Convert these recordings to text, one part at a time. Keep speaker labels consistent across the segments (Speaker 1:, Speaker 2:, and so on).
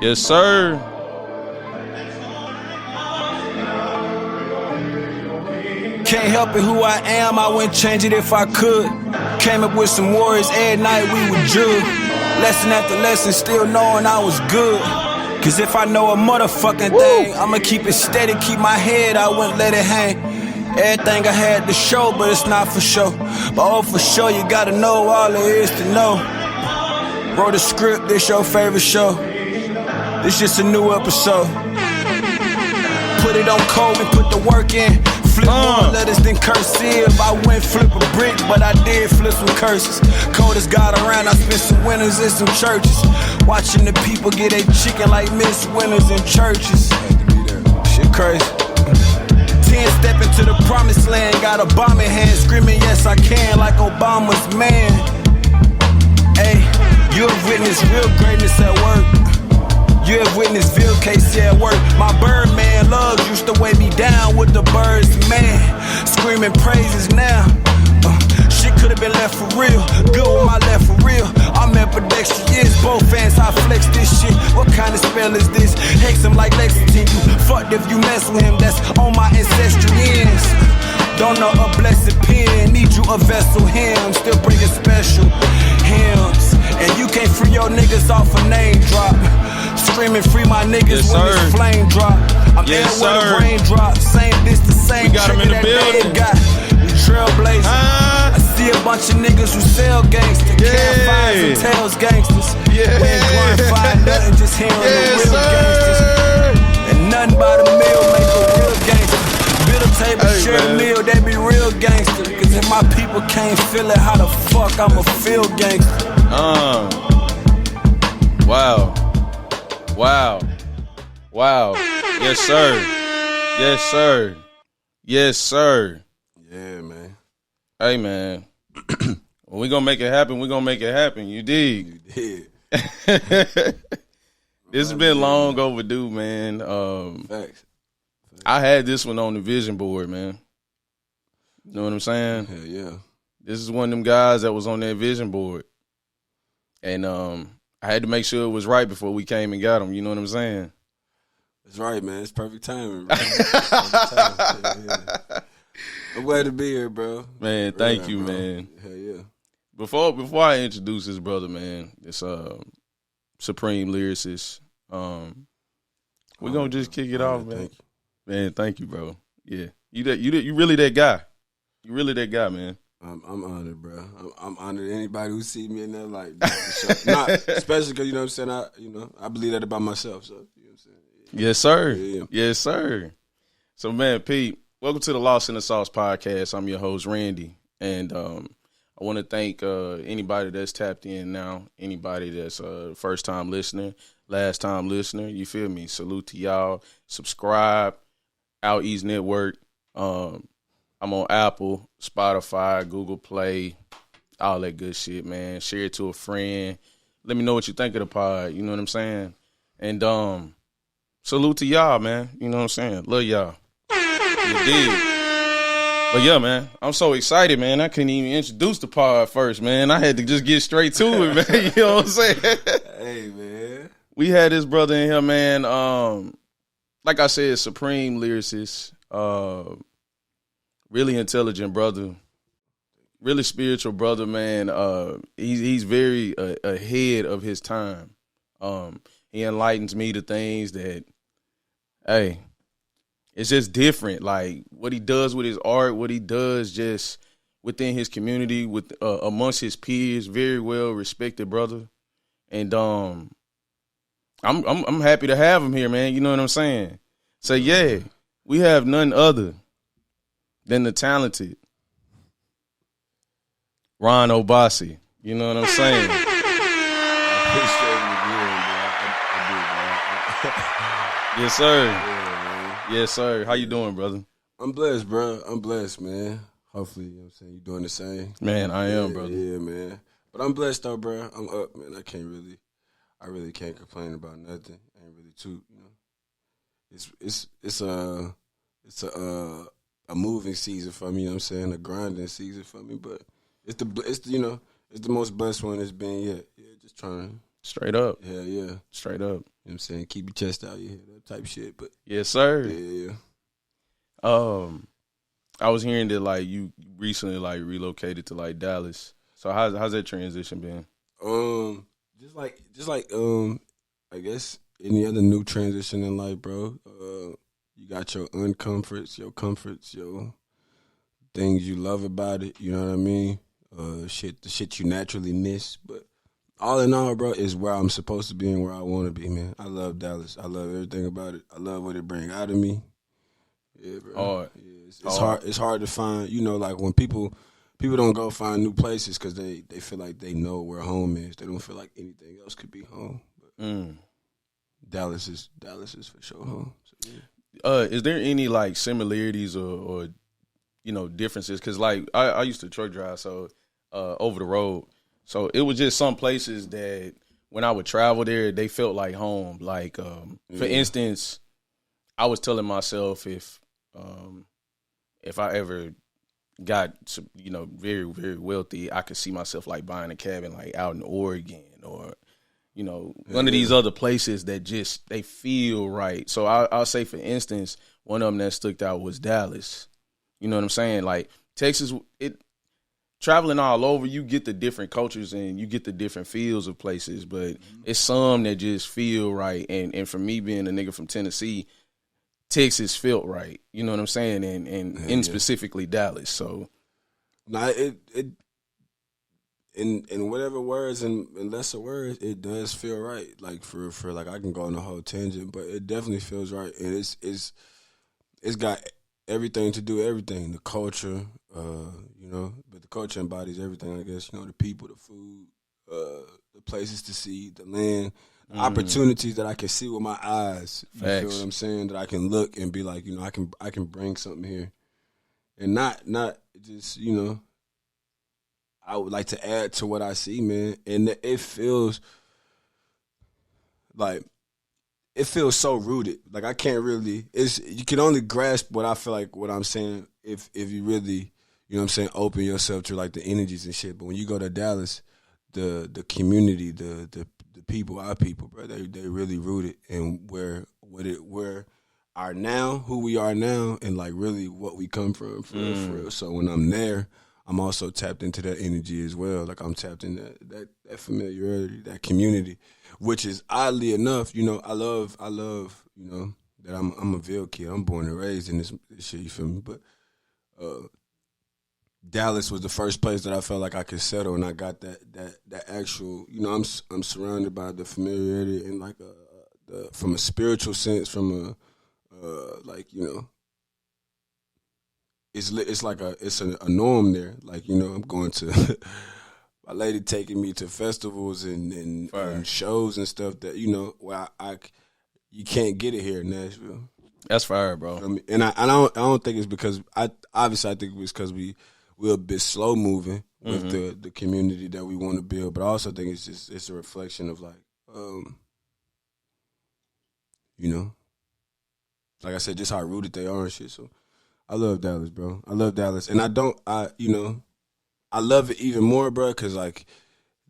Speaker 1: Yes, sir.
Speaker 2: Can't help it who I am, I wouldn't change it if I could. Came up with some words, every night we would jug. Lesson after lesson, still knowing I was good. Cause if I know a motherfucking thing, I'ma keep it steady, keep my head, I wouldn't let it hang. Everything I had to show, but it's not for show. But oh, for sure, you gotta know all there is to know. Wrote a script, this your favorite show. This just a new episode. Put it on code and put the work in. Flip more letters than cursive. I went flip a brick, but I did flip some curses. Coldest got around, I spent some winters in some churches. Watching the people get a chicken like Miss Winners in churches. Shit crazy. 10 step into the promised land, got a bomb in hand, screaming yes I can like Obama's man. Hey, you have witnessed real greatness at work. You have witnessed Ville Casey at work. My Birdman loves used to weigh me down with the birds, man. Screaming praises now. Shit could've been left for real. Good with my left for real. I'm ambidextrous, both fans, I flex this shit. What kind of spell is this? Hex him like Lexington. You fucked if you mess with him, that's on my ancestral ends. Don't know a blessed pen, need you a vessel hymn. Still bringing special hymns. And you can't free your niggas off a name drop. Screaming free my niggas when this flame drop. I'm in where the raindrop. Same distance, same
Speaker 1: we got him in the building.
Speaker 2: Got. We trailblazers. I see a bunch of niggas who sell gangsters. Campfires and tails gangsters. We ain't glorifying nothing, just hearing the real gangsters. And nothing but a meal make a real gangster. Build a table, share a meal, they be real gangster. Cause if my people can't feel it, how the fuck I'ma feel gangster?
Speaker 1: Wow. Yes, sir. Yes, sir. Yes, sir.
Speaker 2: Yeah, man.
Speaker 1: Hey, man. When we gonna make it happen, we gonna make it happen. You dig?
Speaker 2: You did.
Speaker 1: This has been long overdue, man.
Speaker 2: Facts.
Speaker 1: I had this one on the vision board, man. You know what I'm saying?
Speaker 2: Hell yeah.
Speaker 1: This is one of them guys that was on that vision board. And I had to make sure it was right before we came and got him. You know what I'm saying?
Speaker 2: That's right, man. It's perfect timing, bro. Perfect timing. Yeah. I'm glad to be here, bro.
Speaker 1: Man, thank you, bro. Man.
Speaker 2: Hell yeah.
Speaker 1: Before I introduce this brother, man, this supreme lyricist. We're gonna just kick it off, man.
Speaker 2: Thank you.
Speaker 1: Man, thank you, bro. Yeah, you really that guy. You really that guy, man.
Speaker 2: I'm honored, bro. I'm honored. Anybody who see me in there, like, for sure. Not especially because you know what I'm saying. I believe that about myself. So you know what I'm saying. Yeah.
Speaker 1: Yes, sir.
Speaker 2: Yeah.
Speaker 1: Yes, sir. So, man, Pete, welcome to the Lost in the Sauce podcast. I'm your host, Randy, and I want to thank anybody that's tapped in now, anybody that's first time listener, last time listener. You feel me? Salute to y'all. Subscribe. Out East Network. I'm on Apple, Spotify, Google Play, all that good shit, man. Share it to a friend. Let me know what you think of the pod. You know what I'm saying? And salute to y'all, man. You know what I'm saying? Love y'all. You dig? But yeah, man, I'm so excited, man. I couldn't even introduce the pod first, man. I had to just get straight to it, man. You know what I'm saying?
Speaker 2: Hey, man.
Speaker 1: We had this brother in here, man. Like I said, supreme lyricist. Really intelligent brother, really spiritual brother, man. He's very ahead of his time. He enlightens me to things that, hey, it's just different. Like what he does with his art, what he does just within his community, with amongst his peers, very well respected brother. And I'm happy to have him here, man. You know what I'm saying? So yeah, we have none other than the talented Ron Obasi. You know what I'm saying?
Speaker 2: I appreciate it again, bro. I do, man.
Speaker 1: Yes, sir.
Speaker 2: Yeah, man.
Speaker 1: Yes, sir. How you doing, brother?
Speaker 2: I'm blessed, bro. I'm blessed, man. Hopefully, you know what I'm saying, you're doing the same.
Speaker 1: Man, I am, brother.
Speaker 2: Yeah, man. But I'm blessed, though, bro. I'm up, man. I really can't complain about nothing. I ain't really too, you know. It's a moving season for me, you know what I'm saying, a grinding season for me, but it's the most blessed one it's been yet. Yeah, just trying
Speaker 1: Straight up.
Speaker 3: Hell yeah.
Speaker 1: Straight up.
Speaker 3: You know what I'm saying? Keep your chest out, yeah, that type shit. But
Speaker 1: Yes, sir.
Speaker 3: yeah.
Speaker 1: I was hearing that like you recently like relocated to like Dallas. So how's that transition been?
Speaker 3: Just like I guess any other new transition in life, bro. You got your uncomforts, your comforts, your things you love about it. You know what I mean? The shit you naturally miss. But all in all, bro, is where I'm supposed to be and where I want to be, man. I love Dallas. I love everything about it. I love what it brings out of me. Yeah, bro.
Speaker 1: Hard.
Speaker 3: Yeah, it's hard. It's hard to find. You know, like when people don't go find new places because they feel like they know where home is. They don't feel like anything else could be home. But Dallas is for sure home. So, yeah.
Speaker 1: Is there any like similarities or you know differences? Because like I used to truck drive, so over the road, so it was just some places that when I would travel there, they felt like home. Like for instance, I was telling myself if I ever got you know very very wealthy, I could see myself like buying a cabin like out in Oregon or you know one of these other places that just they feel right. So I'll say for instance, one of them that stuck out was Dallas. You know what I'm saying? Like Texas, traveling all over, you get the different cultures and you get the different feels of places, but it's some that just feel right. And for me being a nigga from Tennessee, Texas felt right. You know what I'm saying? And specifically Dallas. So
Speaker 3: now it in whatever words and lesser words, it does feel right. Like for like I can go on a whole tangent, but it definitely feels right. And it's got everything to do with everything. The culture, you know, but the culture embodies everything, I guess. You know, the people, the food, the places to see, the land, opportunities that I can see with my eyes. You feel what I'm saying? That I can look and be like, you know, I can bring something here. And not just, you know, I would like to add to what I see, man. And it feels like it feels so rooted. Like I can't really. You can only grasp what I feel like what I'm saying if you really, you know what I'm saying, open yourself to like the energies and shit. But when you go to Dallas, the community, the people, our people, bro, they really rooted in where are now, who we are now, and like really what we come from for real. So when I'm there, I'm also tapped into that energy as well. Like I'm tapped in that familiarity, that community, which is oddly enough, you know, I love, you know, that I'm a Ville kid. I'm born and raised in this shit, you feel me? But Dallas was the first place that I felt like I could settle, and I got that actual, you know, I'm surrounded by the familiarity and like from a spiritual sense, from a like, you know, it's like a norm there. Like, you know, I'm going to my lady taking me to festivals and shows and stuff that, you know, where you can't get it here in Nashville.
Speaker 1: That's fire, bro.
Speaker 3: I mean, and I don't think it's because I think it was because we're a bit slow moving with the community that we want to build, but I also think it's a reflection of like, you know, like I said, just how rooted they are and shit. So I love Dallas, bro. I love Dallas, and you know, I love it even more, bro, because like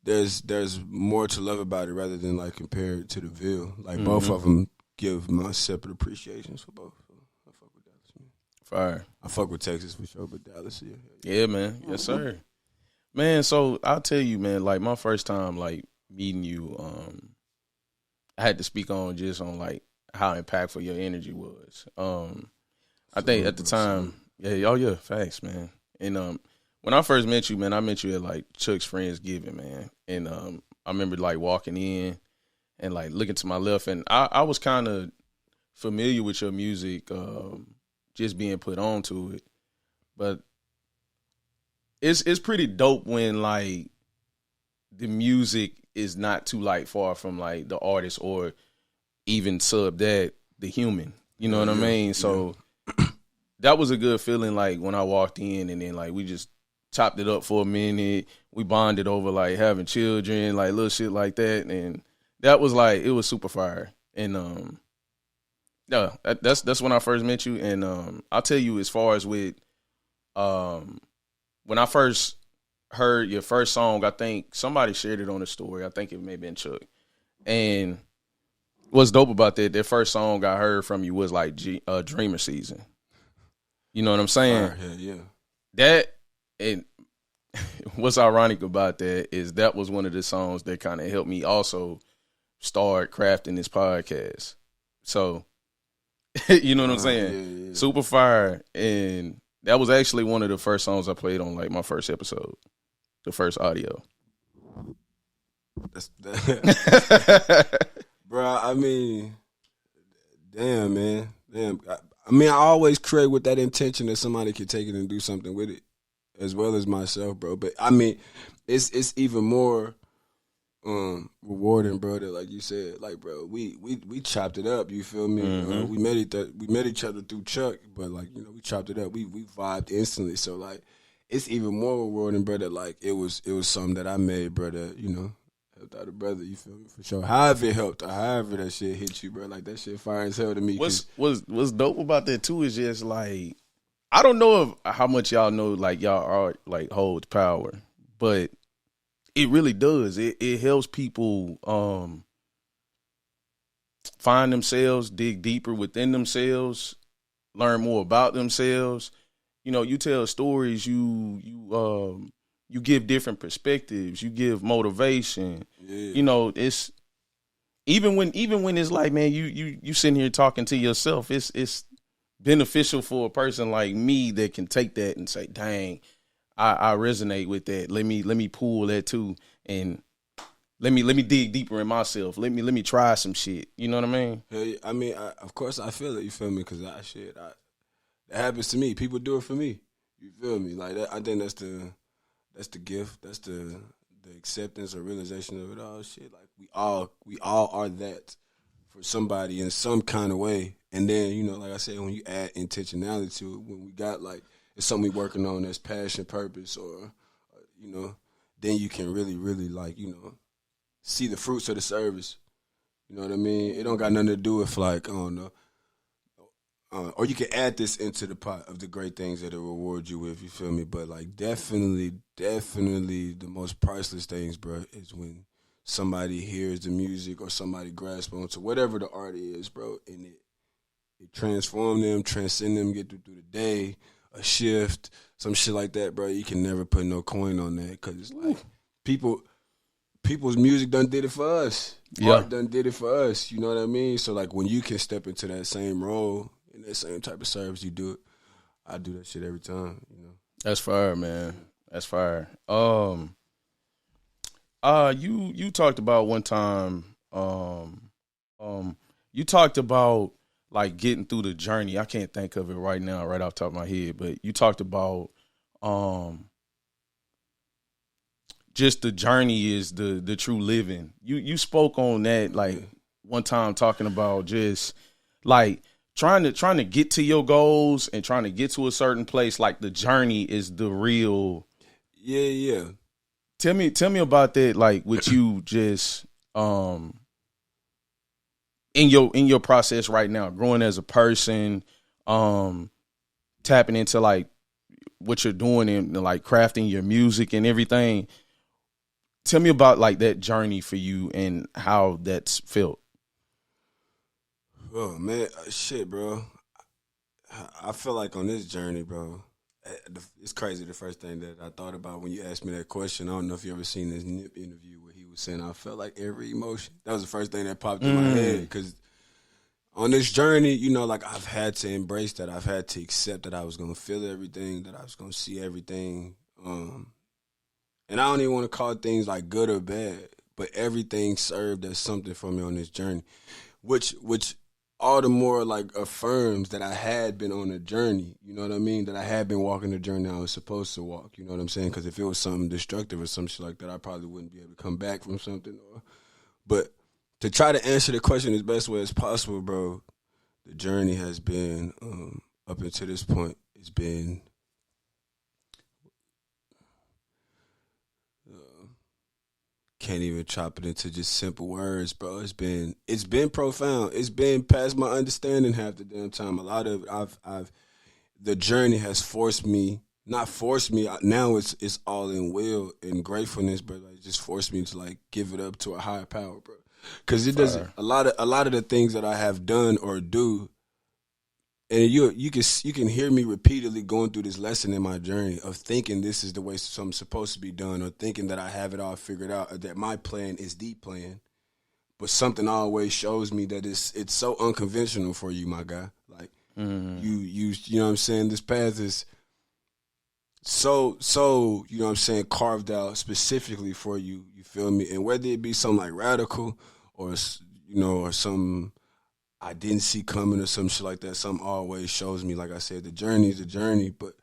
Speaker 3: there's more to love about it rather than like compare it to the Ville. Like both of them give my separate appreciations for both. So I fuck with Dallas, man.
Speaker 1: Fire.
Speaker 3: I fuck with Texas for sure, but Dallas, yeah.
Speaker 1: Yeah, man. Yes, sir. Man, so I'll tell you, man, like my first time like meeting you, I had to speak on just on like how impactful your energy was. I think at the time, facts, man. And when I first met you, man, I met you at like Chuck's Friendsgiving, man. And I remember like walking in and like looking to my left, and I was kind of familiar with your music, just being put on to it. But it's pretty dope when like the music is not too like far from like the artist or even sub that the human. You know what I mean? So that was a good feeling, like when I walked in and then like we just chopped it up for a minute. We bonded over like having children, like little shit like that, and that was like it was super fire. And that's when I first met you. And I'll tell you, as far as with when I first heard your first song, I think somebody shared it on the story. I think it may have been Chuck. And what's dope about that first song I heard from you was like Dreamer Season. You know what I'm saying?
Speaker 3: Yeah.
Speaker 1: That, and what's ironic about that is that was one of the songs that kind of helped me also start crafting this podcast. So, you know what I'm saying?
Speaker 3: Yeah.
Speaker 1: Super fire. And that was actually one of the first songs I played on like my first episode, the first audio.
Speaker 3: Bro, I mean, damn, man. Damn. I mean, I always create with that intention that somebody could take it and do something with it, as well as myself, bro. But I mean, it's even more rewarding, bro. That, like you said, like, bro, we chopped it up. You feel me?
Speaker 1: Mm-hmm.
Speaker 3: We met each other through Chuck, but like, you know, we chopped it up. We vibed instantly. So like, it's even more rewarding, bro. That like it was something that I made, bro. That, you know, helped out a brother. You feel me? For sure. However it helped, or however that shit hit you, bro. Like that shit fire as hell to me.
Speaker 1: What's dope about that too is just like, I don't know how much y'all know, like y'all are like holds power, but it really does. It helps people find themselves, dig deeper within themselves, learn more about themselves. You know, you tell stories, you give different perspectives, you give motivation.
Speaker 3: Yeah.
Speaker 1: You know, it's even when it's like, man, you sitting here talking to yourself, it's beneficial for a person like me that can take that and say, dang, I resonate with that. Let me pull that too, and let me dig deeper in myself. Let me try some shit. You know what I mean?
Speaker 3: Hey, I mean, of course I feel it. You feel me? Because that happens to me. People do it for me. You feel me? Like that. I think that's the gift. That's the acceptance or realization of it all. Shit, like we all are that for somebody in some kind of way. And then, you know, like I said, when you add intentionality to it, when we got like, it's something we working on as passion, purpose, or you know, then you can really, really like, you know, see the fruits of the service. You know what I mean? It don't got nothing to do with like, I don't know. Or you can add this into the pot of the great things that it reward you with, you feel me? But like definitely the most priceless things, bro, is when somebody hears the music or somebody grasps onto whatever the art is, bro, and it transform them, transcend them, get through the day, a shift, some shit like that, bro. You can never put no coin on that because it's like people's music done did it for us.
Speaker 1: Yeah.
Speaker 3: Art done did it for us. You know what I mean? So like when you can step into that same role in that same type of service, you do it. I do that shit every time. You know.
Speaker 1: That's fire, man. That's fire. You talked about one time. You talked about like getting through the journey. I can't think of it right now, right off the top of my head, but you talked about just the journey is the true living. You spoke on that like one time, talking about just like trying to get to your goals and trying to get to a certain place. Like the journey is the real.
Speaker 3: Yeah.
Speaker 1: Tell me about that. Like with you just in your process right now, growing as a person, tapping into like what you're doing and like crafting your music and everything. Tell me about like that journey for you and how that's felt.
Speaker 3: Oh man, shit, bro. I feel like on this journey, bro, it's crazy. The first thing that I thought about when you asked me that question, I don't know if you ever seen this Nip interview where he was saying, I felt like every emotion. That was the first thing that popped in my head. Because on this journey, you know, like I've had to embrace that. I've had to accept that I was going to feel everything, that I was going to see everything. And I don't even want to call things like good or bad, but everything served as something for me on this journey, which all the more like affirms that I had been on a journey, you know what I mean? That I had been walking the journey I was supposed to walk, you know what I'm saying? Because if it was something destructive or some shit like that, I probably wouldn't be able to come back from something. But to try to answer the question as best way as possible, bro, the journey has been, up until this point, it's been can't even chop it into just simple words, bro. It's been profound. It's been past my understanding half the damn time. A lot of it, the journey has not forced me. Now it's all in will and gratefulness, but like just forced me to like give it up to a higher power, bro. because it doesn't. A lot of the things that I have done or do, and you can hear me repeatedly going through this lesson in my journey of thinking this is the way something's supposed to be done, or thinking that I have it all figured out, or that my plan is the plan. But something always shows me that it's so unconventional for you, my guy. Like you know what I'm saying? This path is so you know what I'm saying, carved out specifically for you. You feel me? And whether it be something like radical or or some I didn't see coming or some shit like that, something always shows me. Like I said, the journey is a journey, but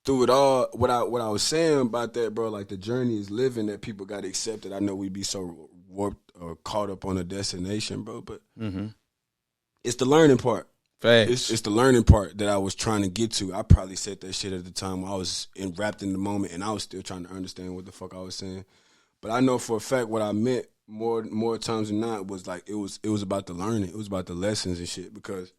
Speaker 3: through it all, what I was saying about that, bro, like the journey is living, that people got to accept it. I know we be so warped or caught up on a destination, bro, but it's the learning part.
Speaker 1: Facts.
Speaker 3: It's the learning part that I was trying to get to. I probably said that shit at the time when I was wrapped in the moment, and I was still trying to understand what the fuck I was saying. But I know for a fact what I meant more times than not was like it was about the learning. It was about the lessons and shit. Because,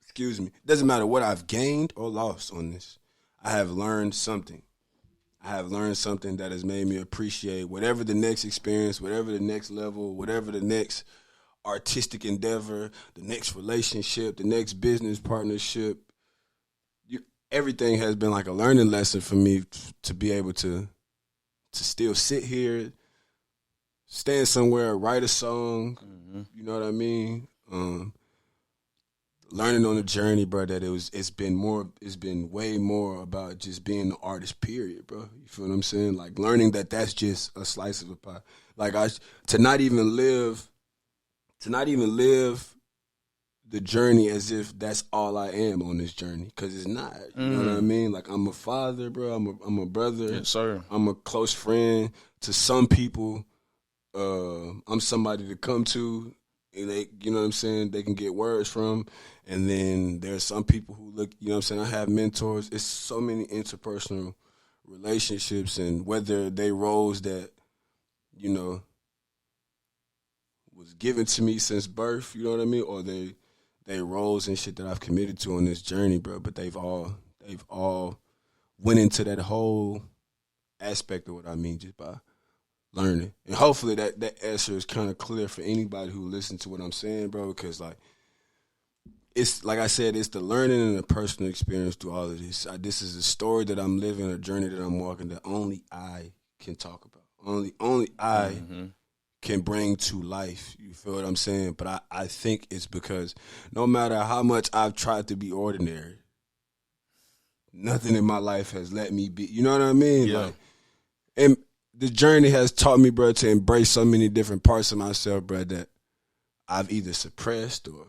Speaker 3: excuse me, it doesn't matter what I've gained or lost on this. I have learned something. I have learned something that has made me appreciate whatever the next experience, whatever the next level, whatever the next artistic endeavor, the next relationship, the next business partnership. Everything has been like a learning lesson for me to be able to still sit here, stand somewhere, write a song. You know what I mean? Learning on the journey, bro, that it's been way more about just being an artist, period, bro. You feel what I'm saying? Like learning that that's just a slice of a pie. Like to not even live the journey as if that's all I am on this journey, because it's not. You know what I mean? Like I'm a father, bro. I'm a brother.
Speaker 1: Yes, sir.
Speaker 3: I'm a close friend to some people. I'm somebody to come to, and they, you know what I'm saying, they can get words from. And then there's some people who look, you know what I'm saying, I have mentors. It's so many interpersonal relationships, and whether they roles that, you know, was given to me since birth, you know what I mean, or they roles and shit that I've committed to on this journey, bro. But they've all went into that whole aspect of what I mean just by learning. And hopefully that answer is kind of clear for anybody who listens to what I'm saying, bro, because like it's like I said, it's the learning and the personal experience through all of this. This is a story that I'm living, a journey that I'm walking that only I can talk about. Only I can bring to life. You feel what I'm saying? But I think it's because no matter how much I've tried to be ordinary, nothing in my life has let me be. You know what I mean?
Speaker 1: Yeah.
Speaker 3: Like, and the journey has taught me, bro, to embrace so many different parts of myself, bro, that I've either suppressed or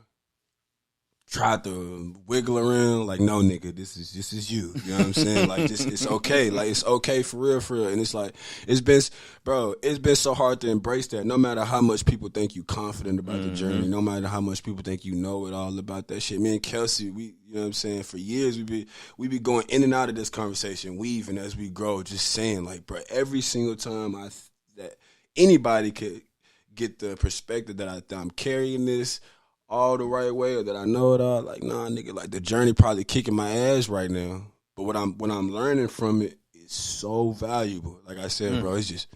Speaker 3: tried to wiggle around. Like, no, nigga, this is you. You know what I'm saying? Like, it's okay. Like, it's okay for real. And it's like, it's been so hard to embrace that. No matter how much people think you confident about the journey, no matter how much people think you know it all about that shit. Me and Kelsey, you know what I'm saying, for years we be going in and out of this conversation, weaving as we grow, just saying, like, bro, every single time that anybody could get the perspective that I'm carrying this all the right way, or that I know it all, like, nah, nigga, like the journey probably kicking my ass right now, but what I'm learning from it is so valuable. Like I said, bro, it's just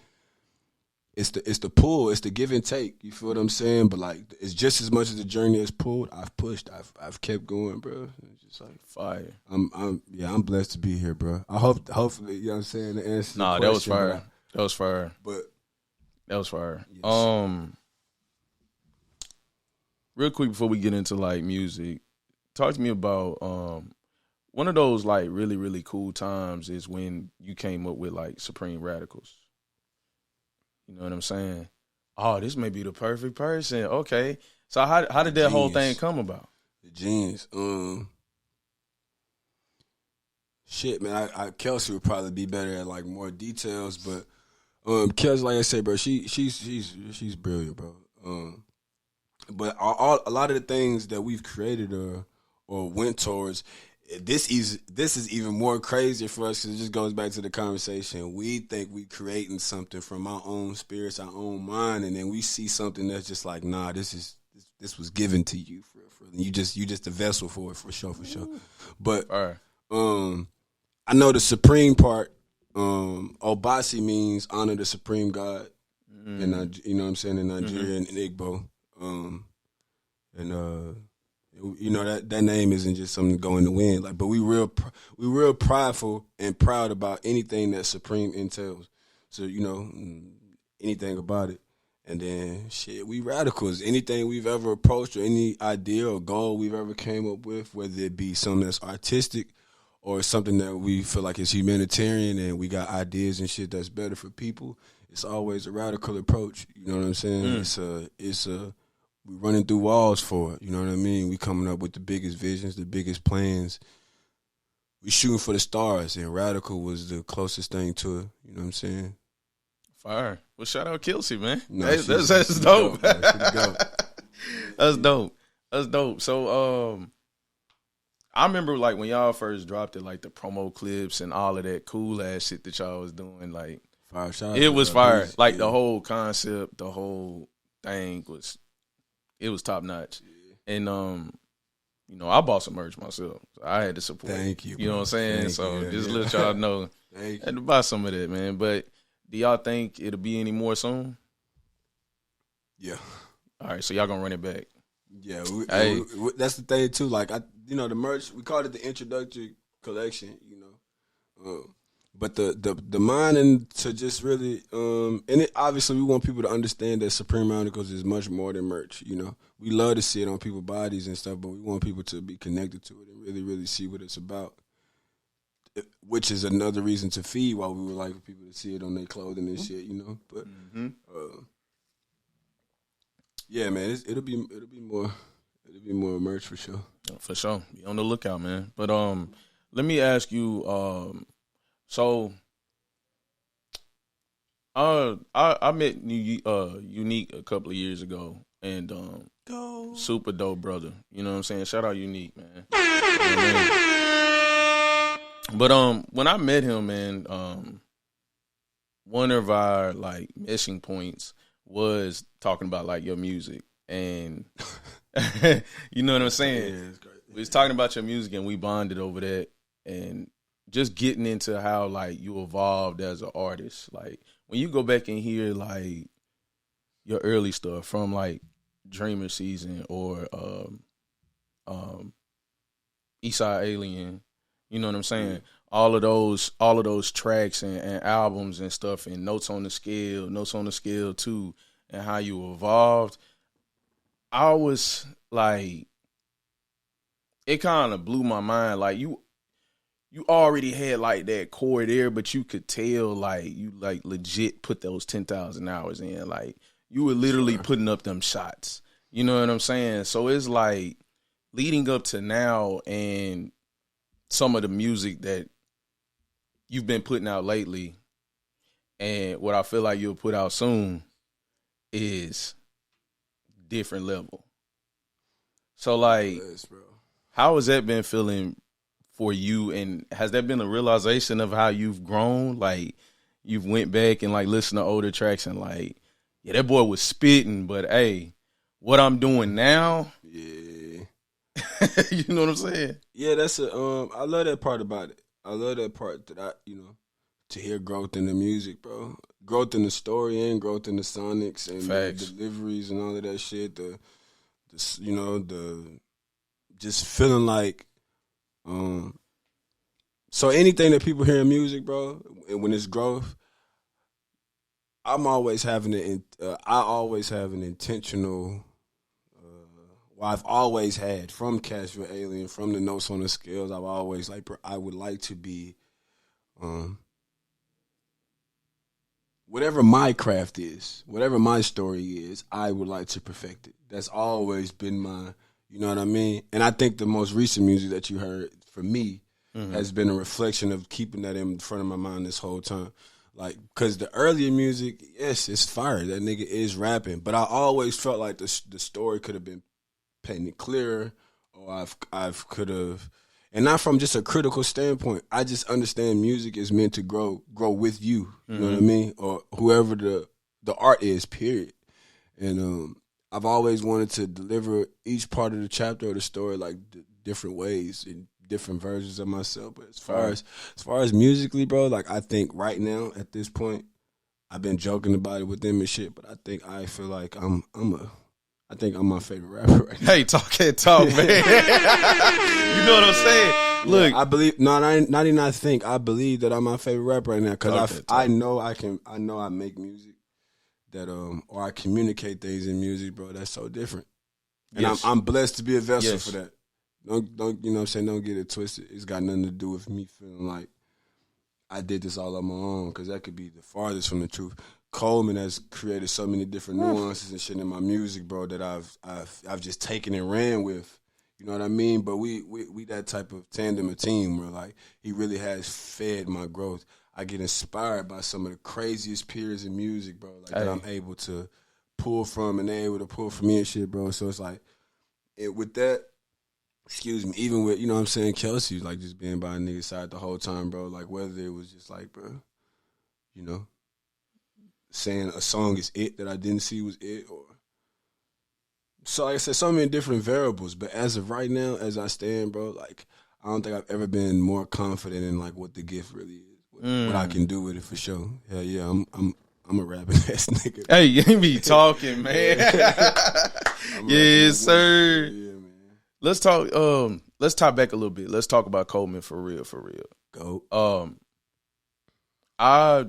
Speaker 3: it's the pull, it's the give and take. You feel what I'm saying? But like, it's just as much as the journey has pulled, I've pushed, I've kept going, bro. It's just like
Speaker 1: fire.
Speaker 3: I'm blessed to be here, bro. Hopefully, you know what I'm saying, the answer.
Speaker 1: Nah, that was fire. That was fire.
Speaker 3: But
Speaker 1: that was fire.
Speaker 3: Yes.
Speaker 1: Real quick before we get into like music, talk to me about one of those like really, really cool times is when you came up with like Supreme Radicals. You know what I'm saying? Oh, this may be the perfect person. Okay. So how did that whole thing come about?
Speaker 3: The genes. Shit, man, Kelsey would probably be better at like more details, but Kelsey, like I said, bro, she's brilliant, bro. But a lot of the things that we've created or went towards, this is even more crazy for us, because it just goes back to the conversation. We think we creating something from our own spirits, our own mind, and then we see something that's just like, nah, this was given to you for you just the vessel for it, for sure. But I know the supreme part. Obasi means honor the supreme God. in you know what I'm saying, in Nigeria and Igbo. You know that name isn't just something to go in the wind. Like, but we real prideful and proud about anything that Supreme entails. So you know anything about it. And then shit, we radicals. Anything we've ever approached or any idea or goal we've ever came up with, whether it be something that's artistic or something that we feel like is humanitarian and we got ideas and shit that's better for people, it's always a radical approach. You know what I'm saying? It's we running through walls for it. You know what I mean? We coming up with the biggest visions, the biggest plans. We shooting for the stars, and radical was the closest thing to it. You know what I'm saying?
Speaker 1: Fire. Well, shout out Kelsey, man.
Speaker 3: No,
Speaker 1: that's dope. That's dope. That's dope. So, I remember like when y'all first dropped it, like the promo clips and all of that cool ass shit that y'all was doing. Like,
Speaker 3: fire.
Speaker 1: It was fire. Like the whole concept, the whole thing was top notch. Yeah. And you know, I bought some merch myself. So I had to support.
Speaker 3: Thank you.
Speaker 1: You know what I'm saying?
Speaker 3: Thank
Speaker 1: so
Speaker 3: you.
Speaker 1: just let y'all know.
Speaker 3: Thank you.
Speaker 1: I had to buy some of that, man. But do y'all think it'll be any more soon?
Speaker 3: Yeah.
Speaker 1: All right, so y'all gonna run it back.
Speaker 3: Yeah, that's the thing too. Like the merch, we called it the introductory collection, you know. But the mind and to just really and it, obviously we want people to understand that Supreme Radicals is much more than merch. You know, we love to see it on people's bodies and stuff, but we want people to be connected to it and really see what it's about. Which is another reason to feed why we would like for people to see it on their clothing and shit, you know. But yeah, man, it'll be more merch for sure.
Speaker 1: For sure, be on the lookout, man. But let me ask you, so I met Unique a couple of years ago, and super dope brother. You know what I'm saying? Shout out Unique, man. You know what I mean? But when I met him, man, one of our like meshing points was talking about like your music, and you know what I'm saying?
Speaker 3: Yeah, it's great.
Speaker 1: We was talking about your music, and we bonded over that, and just getting into how like you evolved as an artist. Like when you go back and hear like your early stuff from like Dreamer Season or Eastside Alien. You know what I'm saying? Yeah. All of those tracks and albums and stuff and Notes on the Scale too, and how you evolved. I was like, it kind of blew my mind. Like you already had like that core there, but you could tell like you like legit put those 10,000 hours in. Like you were literally putting up them shots. You know what I'm saying? So it's like leading up to now and some of the music that you've been putting out lately and what I feel like you'll put out soon is different level. So like,
Speaker 3: yes, bro.
Speaker 1: How has that been feeling for you? And has that been a realization of how you've grown? Like you've went back and like listened to older tracks and like, yeah, that boy was spitting, but hey, what I'm doing now,
Speaker 3: yeah.
Speaker 1: You know what I'm saying?
Speaker 3: Yeah, that's I love that part about it. I love that part that to hear growth in the music, bro. Growth in the story and growth in the sonics and the deliveries and all of that shit. The just feeling like so anything that people hear in music, bro, and when it's growth, I always have an intentional. Well, I've always had from Cashville Alien, from the Notes on the Scales. I've always like, bro, I would like to be, whatever my craft is, whatever my story is, I would like to perfect it. That's always been my, you know what I mean? And I think the most recent music that you heard for me has been a reflection of keeping that in front of my mind this whole time. Like, because the earlier music, yes, it's fire. That nigga is rapping. But I always felt like the story could have been painted clearer, or I've could have, and not from just a critical standpoint. I just understand music is meant to grow with you. You know what I mean, or whoever the art is. Period. And I've always wanted to deliver each part of the chapter or the story like different ways in different versions of myself. But as far as musically, bro, like I think right now at this point, I've been joking about it with them and shit, but I feel like I think I'm my favorite rapper right now.
Speaker 1: Hey, talk, man. You know what I'm saying? Look,
Speaker 3: I believe not even I think I believe that I'm my favorite rapper right now because I know I make music that or I communicate things in music, bro. That's so different, and yes. I'm blessed to be a vessel for that. Don't you know what I'm saying? Don't get it twisted. It's got nothing to do with me feeling like I did this all on my own because that could be the farthest from the truth. Coleman has created so many different nuances and shit in my music, bro, that I've just taken and ran with. You know what I mean? But we that type of tandem of team where like he really has fed my growth. I get inspired by some of the craziest peers in music, bro. Like that I'm able to pull from and they're able to pull from me and shit, bro. So it's like with that, excuse me, even with, you know what I'm saying, Kelsey, like just being by a nigga's side the whole time, bro. Like whether it was just like, bro, you know, saying a song is it that I didn't see was it, or so like I said, so many different variables. But as of right now, as I stand, bro, like I don't think I've ever been more confident in like what the gift really is, what I can do with it for sure. Hell yeah, I'm a rapping ass nigga.
Speaker 1: Hey, you be talking, man. Yes, sir. Yeah, man. Let's talk back a little bit. Let's talk about Coleman for real.
Speaker 3: Go.
Speaker 1: I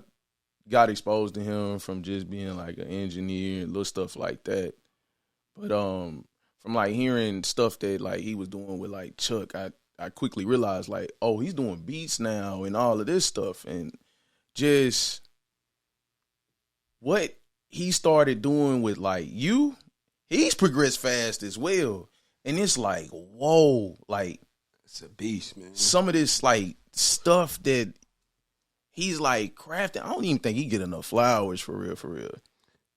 Speaker 1: got exposed to him from just being like an engineer and little stuff like that. But from like hearing stuff that like he was doing with like Chuck, I quickly realized like, oh, he's doing beats now and all of this stuff, and just what he started doing with like he's progressed fast as well. And it's like, whoa, like
Speaker 3: it's a beast, man.
Speaker 1: Some of this like stuff that he's like crafting, I don't even think he get enough flowers for real.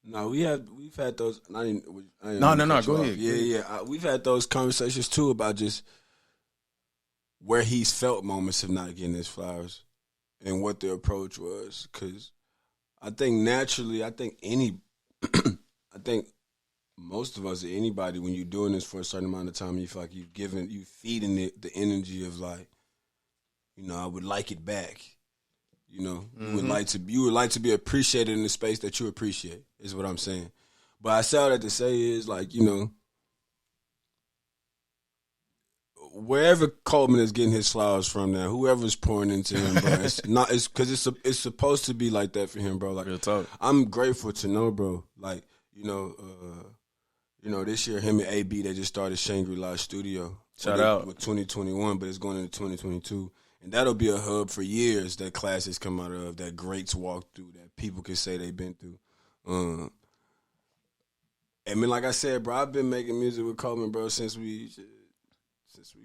Speaker 3: No, we've had those.
Speaker 1: No. Go ahead.
Speaker 3: Yeah. We've had those conversations too about just where he's felt moments of not getting his flowers and what the approach was. Because I think naturally, I think most of us or anybody, when you're doing this for a certain amount of time, you feel like you feeding it the energy of like, you know, I would like it back. You know, you would like to be appreciated in the space that you appreciate, is what I'm saying. But I say all that to say is like, you know, wherever Coleman is getting his flowers from now, whoever's pouring into him, bro, it's because it's supposed to be like that for him, bro. Like,
Speaker 1: real talk.
Speaker 3: I'm grateful to know, bro. Like, you know, this year him and AB, they just started Shangri-La Studio.
Speaker 1: Shout out
Speaker 3: with 2021, but it's going into 2022. And that'll be a hub for years that classes come out of, that greats walk through, that people can say they've been through. I mean, like I said, bro, I've been making music with Coleman, bro, since we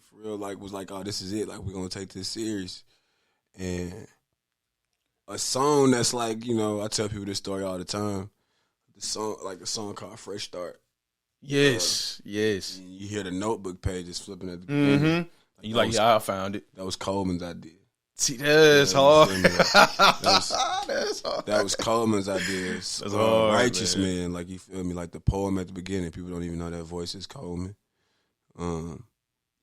Speaker 3: for real, like, was like, oh, this is it. Like, we're going to take this serious. And a song that's like, you know, I tell people this story all the time. The song called Fresh Start.
Speaker 1: Yes.
Speaker 3: You hear the Notebook pages flipping at the beginning.
Speaker 1: You like, yeah, I found it.
Speaker 3: That was Coleman's idea.
Speaker 1: See, that's hard.
Speaker 3: That's hard. That was Coleman's idea.
Speaker 1: That's hard,
Speaker 3: Righteous man, like, you feel me? Like the poem at the beginning. People don't even know that voice is Coleman.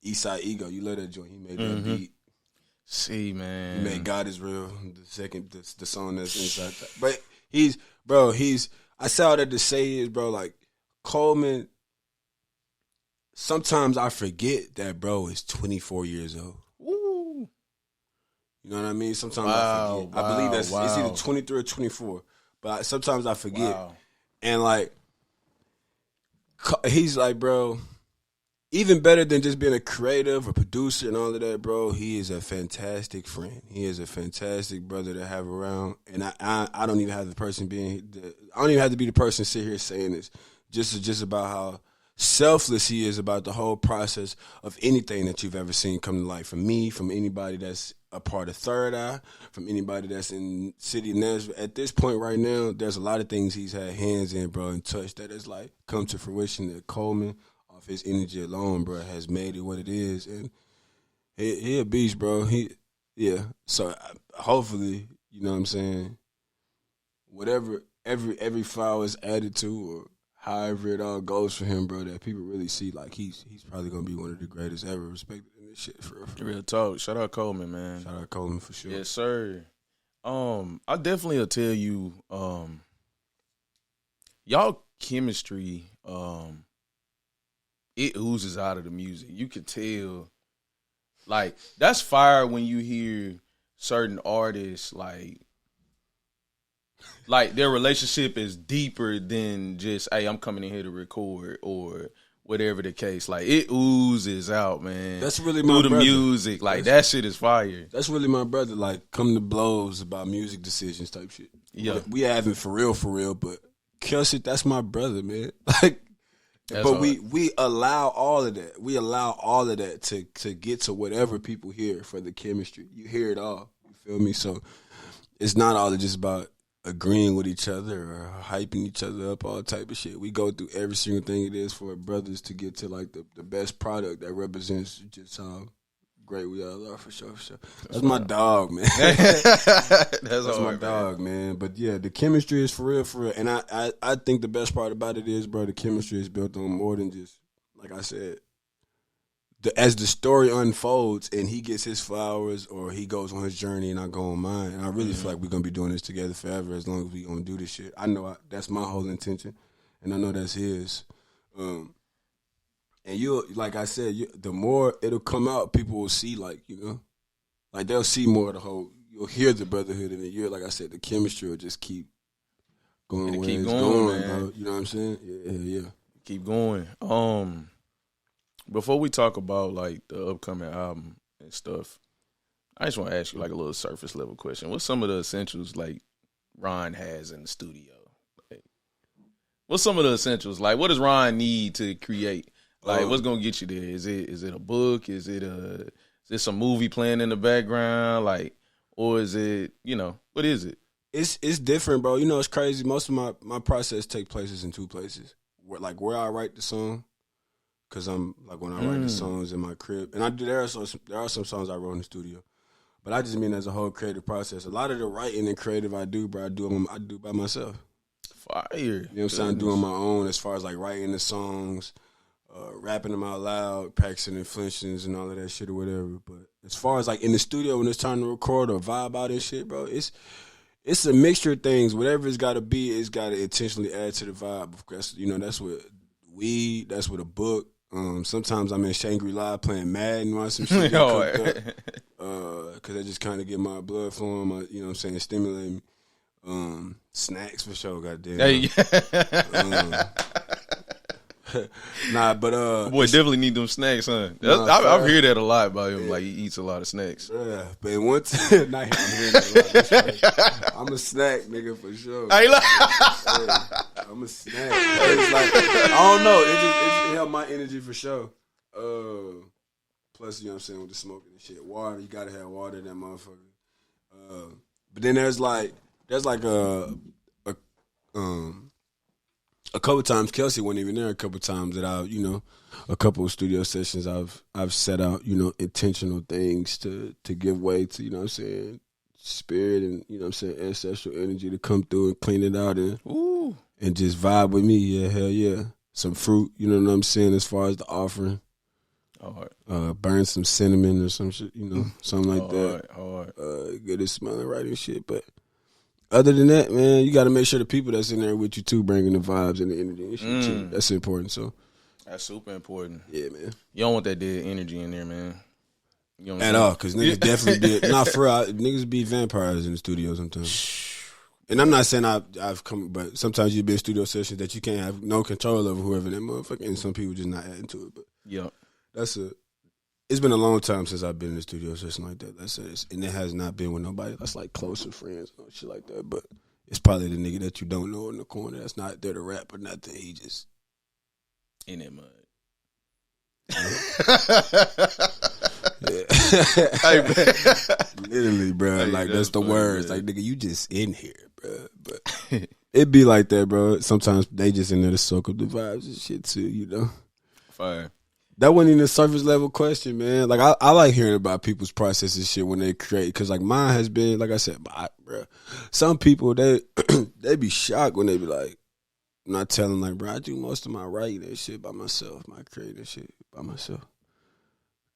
Speaker 3: Eastside Ego, you love that joint. He made that beat.
Speaker 1: See, man.
Speaker 3: He made God Is Real, the song that's inside that. But I say all that to say is, bro, like, Coleman, sometimes I forget that bro is 24 years old.
Speaker 1: Woo.
Speaker 3: You know what I mean? Sometimes I forget. I believe it's either 23 or 24. But sometimes I forget.
Speaker 1: Wow.
Speaker 3: And like, he's like, bro, even better than just being a creative, a producer and all of that, bro, he is a fantastic friend. He is a fantastic brother to have around. And I don't even have I don't even have to be the person sit here saying this. Just about how selfless he is about the whole process of anything that you've ever seen come to life. From me, from anybody that's a part of Third Eye, from anybody that's in City of Nashville. At this point right now, there's a lot of things he's had hands in, bro, and touched that has like come to fruition. That Coleman, off his energy alone, bro, has made it what it is. And he a beast, bro. So hopefully, you know what I'm saying, whatever every flower is added to, or however it all goes for him, bro, that people really see like he's probably gonna be one of the greatest ever respected in this shit for real.
Speaker 1: Real talk. Shout out Coleman, man.
Speaker 3: Shout out Coleman for sure.
Speaker 1: Yes, sir. I definitely will tell you, y'all chemistry, it oozes out of the music. You can tell, like, that's fire when you hear certain artists, like their relationship is deeper than just, hey, I'm coming in here to record or whatever the case. Like, it oozes out, man.
Speaker 3: That's really my
Speaker 1: through the
Speaker 3: brother.
Speaker 1: music. Like, that shit is fire.
Speaker 3: That's really my brother. Like, come to blows about music decisions type shit.
Speaker 1: Yeah.
Speaker 3: We haven't for real, but Kelsey, that's my brother, man. Like,
Speaker 1: That's
Speaker 3: but
Speaker 1: hard.
Speaker 3: we allow all of that. We allow all of that to get to whatever people hear for the chemistry. You hear it all. You feel me? So it's not all just about agreeing with each other or hyping each other up, all type of shit. We go through every single thing it is for brothers to get to like the best product that represents just how great we all are, for sure. That's my dog, man.
Speaker 1: That's
Speaker 3: My
Speaker 1: hard,
Speaker 3: dog, man. But yeah, the chemistry is for real. And I think the best part about it is, bro, the chemistry is built on more than just, like I said, as the story unfolds and he gets his flowers or he goes on his journey and I go on mine. And I really feel like we're going to be doing this together forever as long as we going to do this shit. I know that's my whole intention, and I know that's his. And you, like I said, the more it'll come out, people will see, like, you know, like they'll see more of the whole, you'll hear the brotherhood in it. You're, like I said, the chemistry will just keep going
Speaker 1: It'll
Speaker 3: where
Speaker 1: keep
Speaker 3: it's
Speaker 1: going,
Speaker 3: going,
Speaker 1: man.
Speaker 3: bro. You know what I'm saying? Yeah.
Speaker 1: Keep going. Before we talk about like the upcoming album and stuff, I just want to ask you like a little surface level question. What's some of the essentials like Ron has in the studio? Like, what's some of the essentials? Like, what does Ron need to create? Like, what's gonna get you there? Is it a book? Is it some movie playing in the background? Like, or is it, you know, what is it?
Speaker 3: It's different, bro. You know, it's crazy. Most of my process take places in two places. Where I write the song, because I'm like when I write the songs in my crib, and there are some songs I wrote in the studio, but I just mean as a whole creative process. A lot of the writing and creative I do, bro, I do by myself.
Speaker 1: Fire.
Speaker 3: You know what I'm saying? I'm doing my own as far as like writing the songs, rapping them out loud, practicing inflections and all of that shit or whatever. But as far as like in the studio when it's time to record or vibe out and shit, bro, it's a mixture of things. Whatever it's got to be, it's got to intentionally add to the vibe. Because, you know, that's what weed, that's what a book. Sometimes I'm in Shangri-La playing Madden while some shit get cooked up. Because I just kind of get my blood flowing, you know what I'm saying, stimulate me. Snacks for sure, goddamn.
Speaker 1: Hey.
Speaker 3: Nah, but
Speaker 1: Boy, definitely need them snacks, huh? I've heard that a lot about him. Like, he eats a lot of snacks.
Speaker 3: yeah, but once I'm hearing that a lot. That's right. I'm a snack nigga for sure.
Speaker 1: Hey, look.
Speaker 3: I'm a snack. It's like, I don't know. It helped my energy for sure. Plus, you know what I'm saying, with the smoking and shit. Water, you gotta have water in that motherfucker. But then there's like a couple times Kelsey wasn't even there. A couple times that a couple of studio sessions I've set out, you know, intentional things to give way to, you know what I'm saying, spirit and, you know what I'm saying, ancestral energy to come through and clean it out and just vibe with me. Yeah, hell yeah. Some fruit, you know what I'm saying, as far as the offering.
Speaker 1: Hard.
Speaker 3: Burn some cinnamon or some shit, you know, something like that.
Speaker 1: Hard.
Speaker 3: Get it smelling right and shit, but. Other than that, man, you got to make sure the people that's in there with you too bringing the vibes and the energy and shit too. That's important. So
Speaker 1: that's super important.
Speaker 3: Yeah, man.
Speaker 1: You don't want that dead energy in there, man. You don't
Speaker 3: At all, because niggas definitely be not for real. Niggas be vampires in the studio sometimes. And I'm not saying I've come, but sometimes you be in studio sessions that you can't have no control over whoever that motherfucker, and some people just not adding to it. But
Speaker 1: yeah,
Speaker 3: it's been a long time since I've been in the studio session like that. That's it. And it has not been with nobody that's like closer friends or shit like that. But it's probably the nigga that you don't know in the corner that's not there to rap or nothing. He just
Speaker 1: in that mud.
Speaker 3: Yeah. Literally, bro.
Speaker 1: Hey,
Speaker 3: like that's the
Speaker 1: funny,
Speaker 3: words.
Speaker 1: man.
Speaker 3: Like, nigga, you just in here, bro. But it be like that, bro. Sometimes they just in there to soak up the vibes and shit too, you know.
Speaker 1: Fire.
Speaker 3: That wasn't even a surface level question, man. Like I like hearing about people's processes shit when they create, because like mine has been, like I said, bro. Some people they be shocked when they be like, I'm not telling like, bro, I do most of my writing and shit by myself, my creating shit by myself.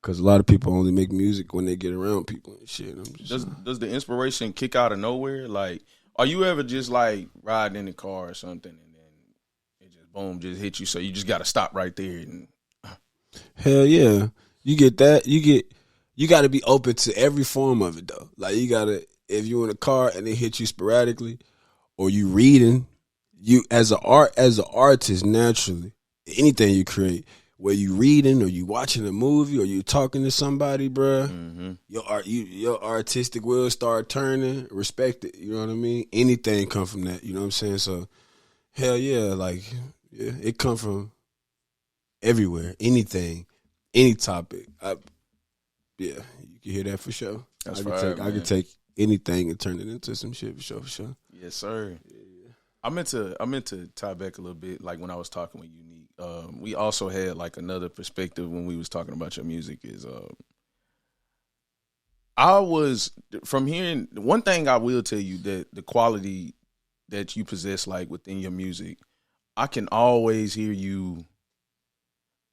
Speaker 3: Because a lot of people only make music when they get around people and shit.
Speaker 1: Does the inspiration kick out of nowhere? Like, are you ever just like riding in the car or something and then it just boom, just hit you, so you just got to stop right there? And
Speaker 3: hell yeah, you get that. You got to be open to every form of it though. Like you gotta, if you in a car and it hit you sporadically, or you reading, you as an artist naturally, anything you create. Where you reading or you watching a movie or you talking to somebody, bruh, your artistic wheels start turning. Respect it, you know what I mean? Anything come from that, you know what I'm saying? So, hell yeah, like, yeah, it come from everywhere. Anything, any topic. Yeah, you can hear that for sure. I could take anything and turn it into some shit for sure.
Speaker 1: Yes, sir. Yeah. I meant to tie back a little bit, like when I was talking with Unique. We also had like another perspective when we was talking about your music is I was from hearing one thing I will tell you that the quality that you possess like within your music, I can always hear you.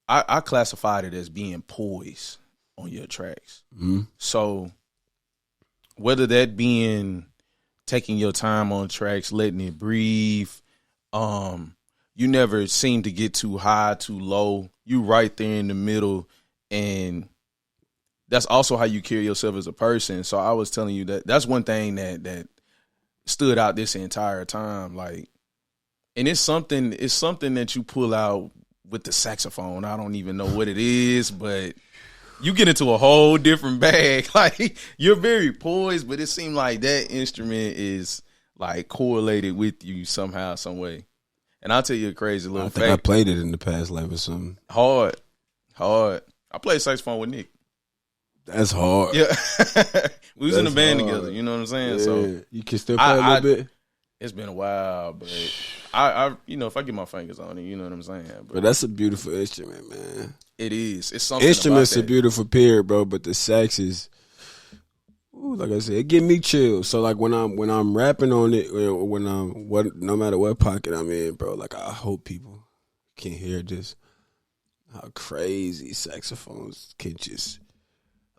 Speaker 1: I classified it as being poised on your tracks. Mm-hmm. So whether that being taking your time on tracks, letting it breathe, you never seem to get too high, too low. You right there in the middle, and that's also how you carry yourself as a person. So I was telling you that's one thing that stood out this entire time. Like, and it's something that you pull out with the saxophone. I don't even know what it is, but you get into a whole different bag. Like, you're very poised, but it seemed like that instrument is like correlated with you somehow, some way. And I'll tell you a crazy little fact.
Speaker 3: I think I played it in the past life or something.
Speaker 1: Hard. I played saxophone with Nick.
Speaker 3: That's hard.
Speaker 1: Yeah. We was in a band together, you know what I'm saying? Yeah. So
Speaker 3: you can still play a little bit?
Speaker 1: It's been a while, but I if I get my fingers on it, you know what I'm saying?
Speaker 3: But that's a beautiful instrument, man.
Speaker 1: It is. It's something.
Speaker 3: Instruments are beautiful, period, bro. But the sax is, like I said, it give me chills. So like when I'm rapping on it, or no matter what pocket I'm in, bro. Like I hope people can hear just how crazy saxophones can just.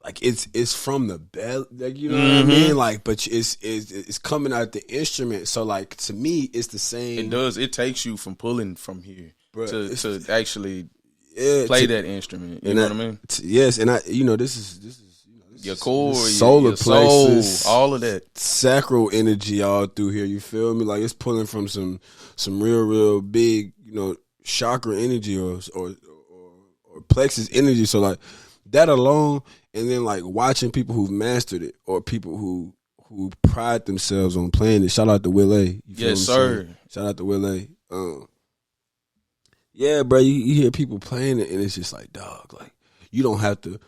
Speaker 3: Like it's from the belly, like you know what I mean. Like, but it's coming out the instrument. So like to me, it's the same.
Speaker 1: It does. It takes you from pulling from here to actually play that instrument. You know what I mean?
Speaker 3: Yes, and this is
Speaker 1: your core,
Speaker 3: solar
Speaker 1: your
Speaker 3: plexus,
Speaker 1: soul, all of that
Speaker 3: sacral energy all through here. You feel me? Like it's pulling from some real big chakra energy or plexus energy. So like that alone. And then like watching people who've mastered it or people who pride themselves on playing it. Shout out to Will A.
Speaker 1: Yes, sir.
Speaker 3: Shout out to Will A. Yeah, bro, you hear people playing it and it's just like, dog, like you don't have to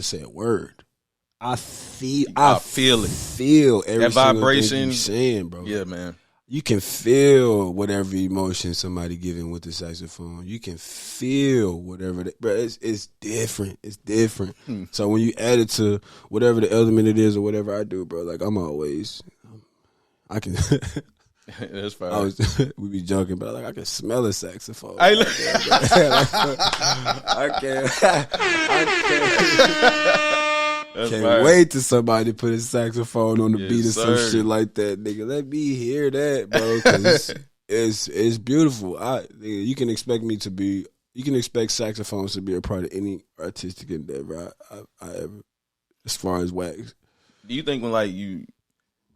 Speaker 3: say a word. I feel it. Feel every that vibration you're saying, bro.
Speaker 1: Yeah, man.
Speaker 3: You can feel whatever emotion somebody giving with the saxophone. You can feel whatever, but it's different. It's different. So when you add it to whatever the element it is or whatever I do, bro, like I can.
Speaker 1: That's fine.
Speaker 3: We be joking, but like I can smell a saxophone.
Speaker 1: I
Speaker 3: can't wait till somebody put a saxophone on the beat or some shit like that, nigga. Let me hear that, bro, because it's beautiful. You can expect saxophones to be a part of any artistic endeavor I ever, as far as wax.
Speaker 1: Do you think when like you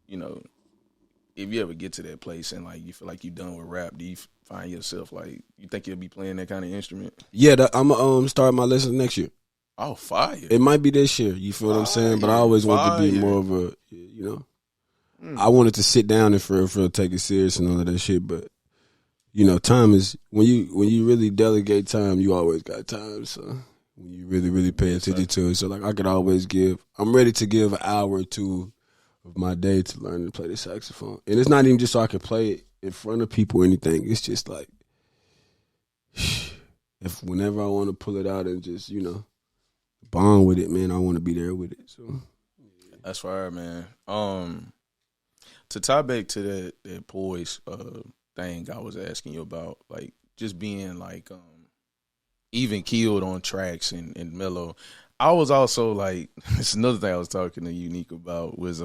Speaker 1: if you ever get to that place and like you feel like you're done with rap, do you find yourself like you think you'll be playing that kind of instrument?
Speaker 3: Yeah, I'm gonna start my lessons next year.
Speaker 1: Oh, fire.
Speaker 3: It might be this year, you feel what I'm saying? But I always wanted to be more of a, I wanted to sit down and for real take it serious and all of that shit. But, time is, when you really delegate time, you always got time. So when you really, really pay attention to it. So like I'm ready to give an hour or two of my day to learn to play the saxophone. And it's not even just so I can play it in front of people or anything. It's just like, if whenever I want to pull it out and just, bond with it, man, I want to be there with it. So
Speaker 1: that's fire, man. To tie back to that poise thing I was asking you about, like just being like even keeled on tracks and mellow. I was also like, it's another thing I was talking to Unique about was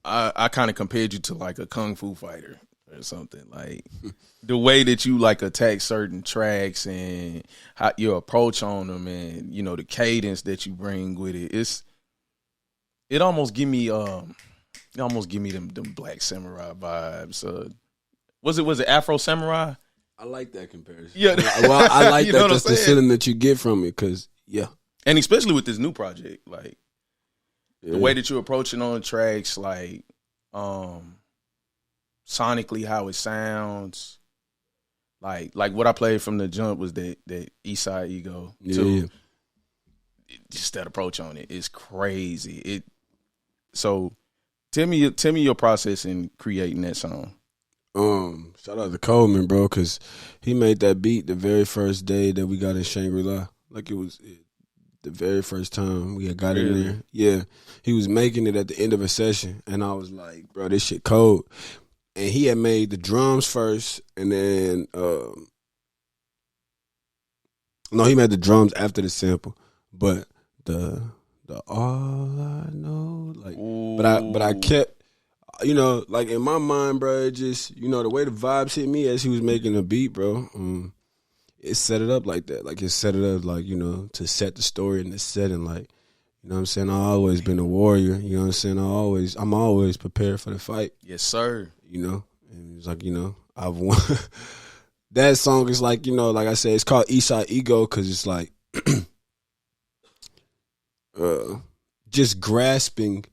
Speaker 1: I kind of compared you to like a kung fu fighter or something. Like the way that you like attack certain tracks and how your approach on them, and you know the cadence that you bring with it. It almost give me them Black Samurai vibes. Was it Afro Samurai?
Speaker 3: I like that comparison.
Speaker 1: Yeah,
Speaker 3: well, I like that. That's the
Speaker 1: saying?
Speaker 3: feeling that you get from it, because
Speaker 1: and especially with this new project, like the way that you're approaching on tracks, like sonically how it sounds, like what I played from the jump was that Eastside Ego too. Just that approach on it is crazy. So tell me your process in creating that song.
Speaker 3: Shout out to Coleman, bro, because he made that beat the very first day that we got in Shangri-La. Like it was the very first time we had got in there. Yeah, he was making it at the end of a session, and I was like, bro, this shit cold. And he had made the drums first, and then no, he made the drums after the sample, but the all I know, like,
Speaker 1: Ooh.
Speaker 3: but I kept. You know, like in my mind, bro, it just, you know, the way the vibes hit me as he was making the beat, bro, it set it up like that. Like, it set it up, like, you know, to set the story and the setting. Like, you know what I'm saying? I've always been a warrior. You know what I'm saying? I'm always prepared for the fight.
Speaker 1: Yes, sir.
Speaker 3: You know? And it's like, you know, I've won. That song is like, you know, like I said, it's called Eastside Ego because it's like just grasping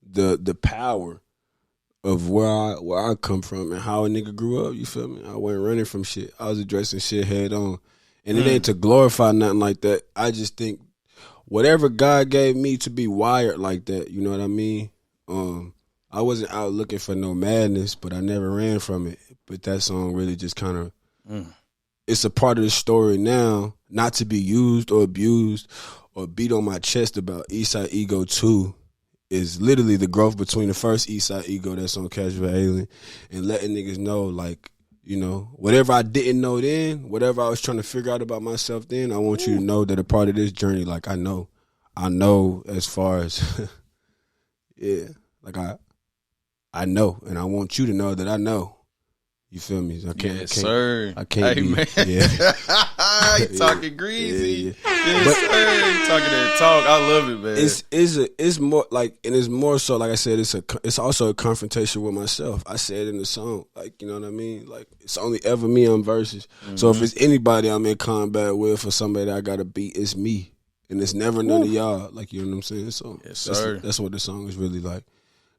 Speaker 3: the power of where I come from and how a nigga grew up, you feel me? I wasn't running from shit. I was addressing shit head on. And it ain't to glorify nothing like that. I just think whatever God gave me to be wired like that, you know what I mean? I wasn't out looking for no madness, but I never ran from it. But that song really just kind of, it's a part of the story now, not to be used or abused or beat on my chest about Eastside Ego 2. Is literally the growth between the first Eastside Ego that's on Casual Alien and letting niggas know, like, you know, whatever I didn't know then, whatever I was trying to figure out about myself then, I want you to know that a part of this journey, like, I know as far as, yeah, like, I know, and I want you to know that I know. You feel me?
Speaker 1: Sir.
Speaker 3: I can't
Speaker 1: hey,
Speaker 3: be.
Speaker 1: Man.
Speaker 3: Yeah.
Speaker 1: You talking greasy.
Speaker 3: Yeah.
Speaker 1: Yes, sir. You talking that talk. I love it, man.
Speaker 3: It's more like, and it's more so, like I said, it's also a confrontation with myself. I said in the song, like, you know what I mean? Like, it's only ever me on verses. Mm-hmm. So if it's anybody I'm in combat with or somebody that I gotta beat, it's me. And it's never none of y'all. Like, you know what I'm saying? So
Speaker 1: yes, sir.
Speaker 3: That's what the song is really like.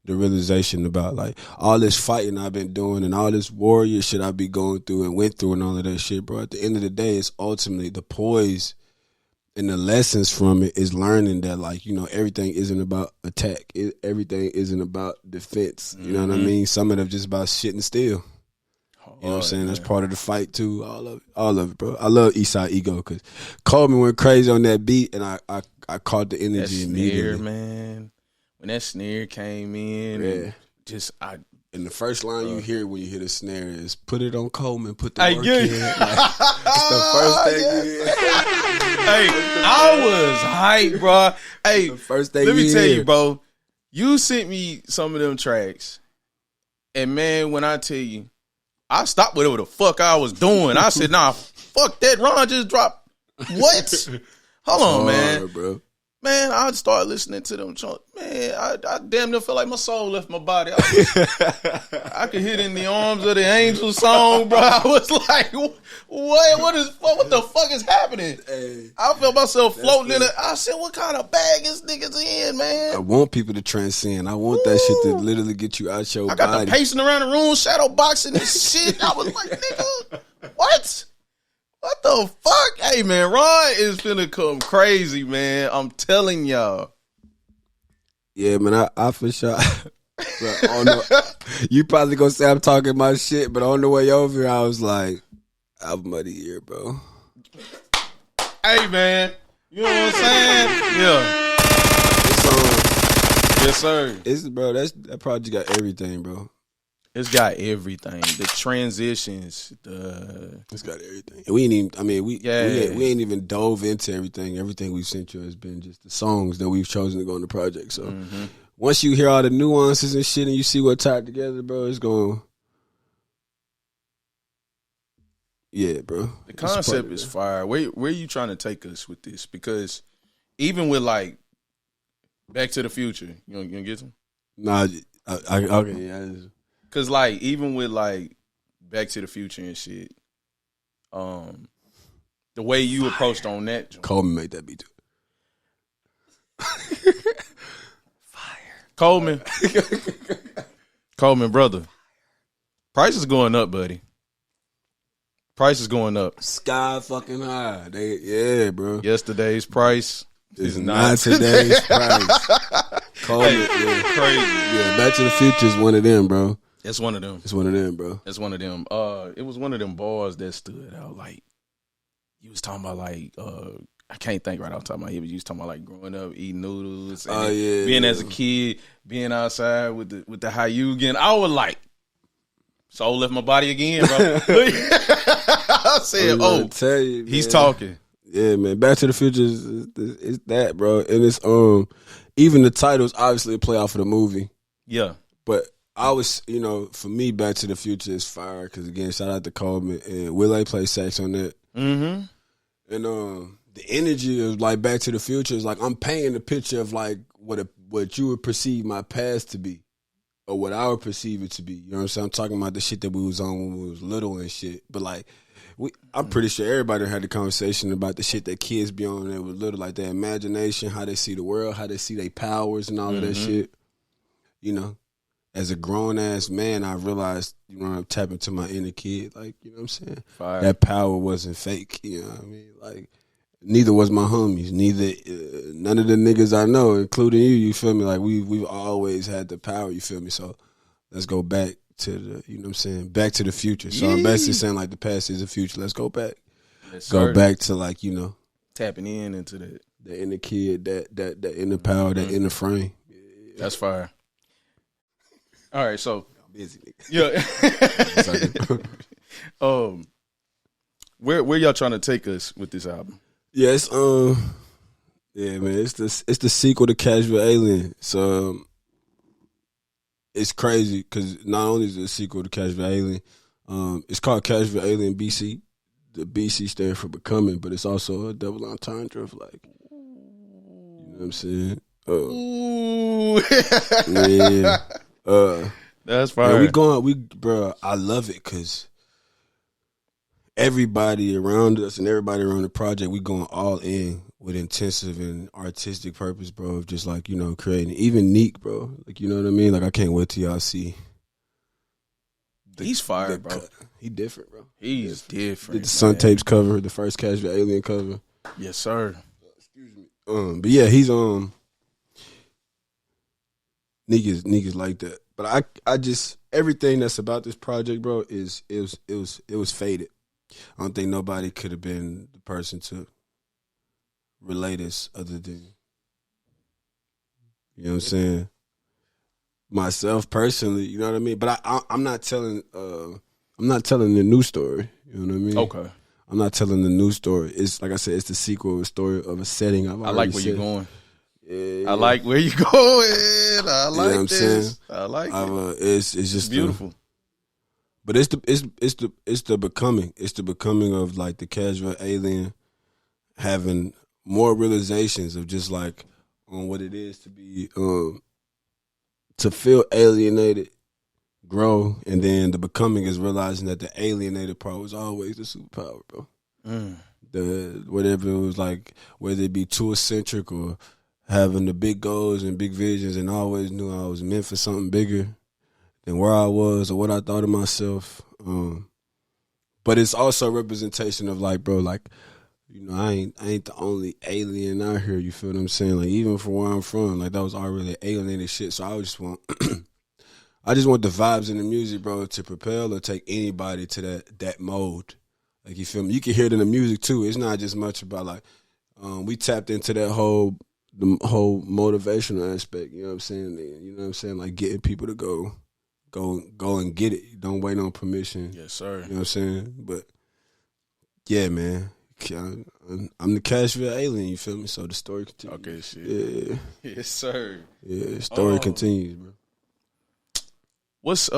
Speaker 3: The realization about, like, all this fighting I've been doing and all this warrior shit I be going through and went through and all of that shit, bro. At the end of the day, it's ultimately the poise and the lessons from it is learning that, like, you know, everything isn't about attack. Everything isn't about defense. You know what I mean? Some of them just about shitting still. You know what I'm saying? That's part of the fight, too. All of it, bro. I love Eastside Ego because Coleman went crazy on that beat, and I caught the energy
Speaker 1: that
Speaker 3: immediately.
Speaker 1: Snare, man. When that snare came in,
Speaker 3: and the first line you hear when you hear the snare is "Put it on Coleman, put the work in." Like, it's the first thing you hear.
Speaker 1: Hey, I was hyped, bro. Hey,
Speaker 3: the first thing
Speaker 1: let me tell
Speaker 3: hear.
Speaker 1: you, bro. You sent me some of them tracks, and man, when I tell you, I stopped whatever the fuck I was doing. I said, "Nah, fuck that." Ron just dropped. What? Hold on, man.
Speaker 3: Bro.
Speaker 1: Man, I started listening to them. Man, I damn near feel like my soul left my body. I could hit "In the Arms of the Angel" song, bro. I was like, what the fuck is happening?
Speaker 3: Hey,
Speaker 1: I felt myself floating in it. I said, what kind of bag is niggas in, man?
Speaker 3: I want people to transcend. I want that shit to literally get you out your body.
Speaker 1: I got them pacing around the room, shadow boxing and shit. I was like, nigga, what? What the fuck? Hey, man, Ron is finna come crazy, man. I'm telling y'all.
Speaker 3: Yeah, man, I for sure. You probably gonna say I'm talking my shit, but on the way over here, I was like, album of the year, bro.
Speaker 1: Hey, man. You know what I'm saying? Yeah. Yes, sir.
Speaker 3: Bro, that project got everything, bro.
Speaker 1: It's got everything. The transitions,
Speaker 3: it's got everything. And we ain't even. I mean, we ain't even dove into everything. Everything we've sent you has been just the songs that we've chosen to go on the project. So once you hear all the nuances and shit, and you see what tied together, bro, it's going. Yeah, bro.
Speaker 1: The concept is fire. Where are you trying to take us with this? Because even with like Back to the Future, you gonna get them?
Speaker 3: Nah, okay, yeah.
Speaker 1: Cause like even with like Back to the Future and shit, the way you approached on that joint.
Speaker 3: Coleman made that beat too.
Speaker 1: Fire. Coleman, brother. Price is going up, buddy. Price is going up.
Speaker 3: Sky fucking high. Yeah, bro.
Speaker 1: Yesterday's price
Speaker 3: is not today's price. Coleman, yeah.
Speaker 1: Crazy.
Speaker 3: Yeah, Back to the Future is one of them, bro.
Speaker 1: It's one of them.
Speaker 3: It's one of them, bro.
Speaker 1: It's one of them. It was one of them bars that stood out. Like, you was talking about, like, I can't think right off the top of my head, but you was talking about, like, growing up, eating noodles. And being as a kid, being outside with the Hayugen. I was like, soul left my body again, bro. I said,
Speaker 3: tell you,
Speaker 1: he's talking.
Speaker 3: Yeah, man. Back to the Future is that, bro. And it's, even the titles obviously play off of the movie.
Speaker 1: Yeah.
Speaker 3: But I was, for me, Back to the Future is fire because, again, shout out to Coleman and Will play sax on that.
Speaker 1: Mm-hmm.
Speaker 3: And the energy of, like, Back to the Future is, like, I'm painting a picture of, like, what you would perceive my past to be or what I would perceive it to be. You know what I'm saying? I'm talking about the shit that we was on when we was little and shit. But, like, I'm pretty sure everybody had the conversation about the shit that kids be on when they was little, like their imagination, how they see the world, how they see their powers and all of that shit. As a grown-ass man, I realized, I'm tapping to my inner kid. Like, you know what I'm saying?
Speaker 1: Fire.
Speaker 3: That power wasn't fake, you know what I mean? Like, neither was my homies. None of the niggas I know, including you feel me? Like, we've always had the power, you feel me? So let's go back to the, you know what I'm saying? Back to the future. So I'm basically saying, like, the past is the future. Let's go back.
Speaker 1: Yes,
Speaker 3: go back to, like,
Speaker 1: tapping into that.
Speaker 3: The inner kid, that inner power, that inner frame. Yeah.
Speaker 1: That's fire. All right, so
Speaker 3: I'm busy, nigga.
Speaker 1: Yeah. Where y'all trying to take us with this album?
Speaker 3: Yes, yeah, man, it's the sequel to Casual Alien. So it's crazy because not only is it a sequel to Casual Alien, it's called Casual Alien BC. The BC stands for becoming, but it's also a double entendre of, like, you know what I'm saying? Yeah.
Speaker 1: That's fire.
Speaker 3: Bro, I love it because everybody around us and everybody around the project, we going all in with intensive and artistic purpose, bro, of just, like, creating. Even Neek, bro. Like, you know what I mean? Like, I can't wait till y'all see.
Speaker 1: He's fire, bro.
Speaker 3: He different, bro.
Speaker 1: He's different.
Speaker 3: Did the Sun Tapes cover, the first Casual Alien cover.
Speaker 1: Yes, sir.
Speaker 3: Excuse me. But yeah, he's niggas like that. But I just, everything that's about this project, bro, it was faded. I don't think nobody could have been the person to relate us other than, you know what I'm saying, myself personally. You know what I mean? But I'm not telling the new story. You know what I mean?
Speaker 1: Okay.
Speaker 3: I'm not telling the new story. It's like I said, it's the sequel of a story of a setting. I
Speaker 1: like where you're going.
Speaker 3: Yeah.
Speaker 1: I like where you're going. I like
Speaker 3: what I'm
Speaker 1: this.
Speaker 3: saying?
Speaker 1: I like it.
Speaker 3: It's just
Speaker 1: beautiful.
Speaker 3: But it's the becoming. It's the becoming of, like, the Casual Alien having more realizations of just, like, on what it is to be to feel alienated, grow, and then the becoming is realizing that the alienated part was always the superpower, bro. Whatever it was, like, whether it be too eccentric or having the big goals and big visions, and always knew I was meant for something bigger than where I was or what I thought of myself. But it's also a representation of, like, bro, like, I ain't the only alien out here, you feel what I'm saying? Like, even from where I'm from, like, that was already alienated shit. So I just want the vibes in the music, bro, to propel or take anybody to that mode. Like, you feel me? You can hear it in the music too. It's not just much about, like, we tapped into the whole motivational aspect, you know what I'm saying? You know what I'm saying? Like, getting people to go go and get it. Don't wait on permission.
Speaker 1: Yes, sir.
Speaker 3: You know what I'm saying? But yeah, man, I'm the Cashville alien. You feel me? So the story continues.
Speaker 1: Okay, shit.
Speaker 3: Yeah,
Speaker 1: Yes, sir.
Speaker 3: yeah. The story continues, bro.
Speaker 1: What's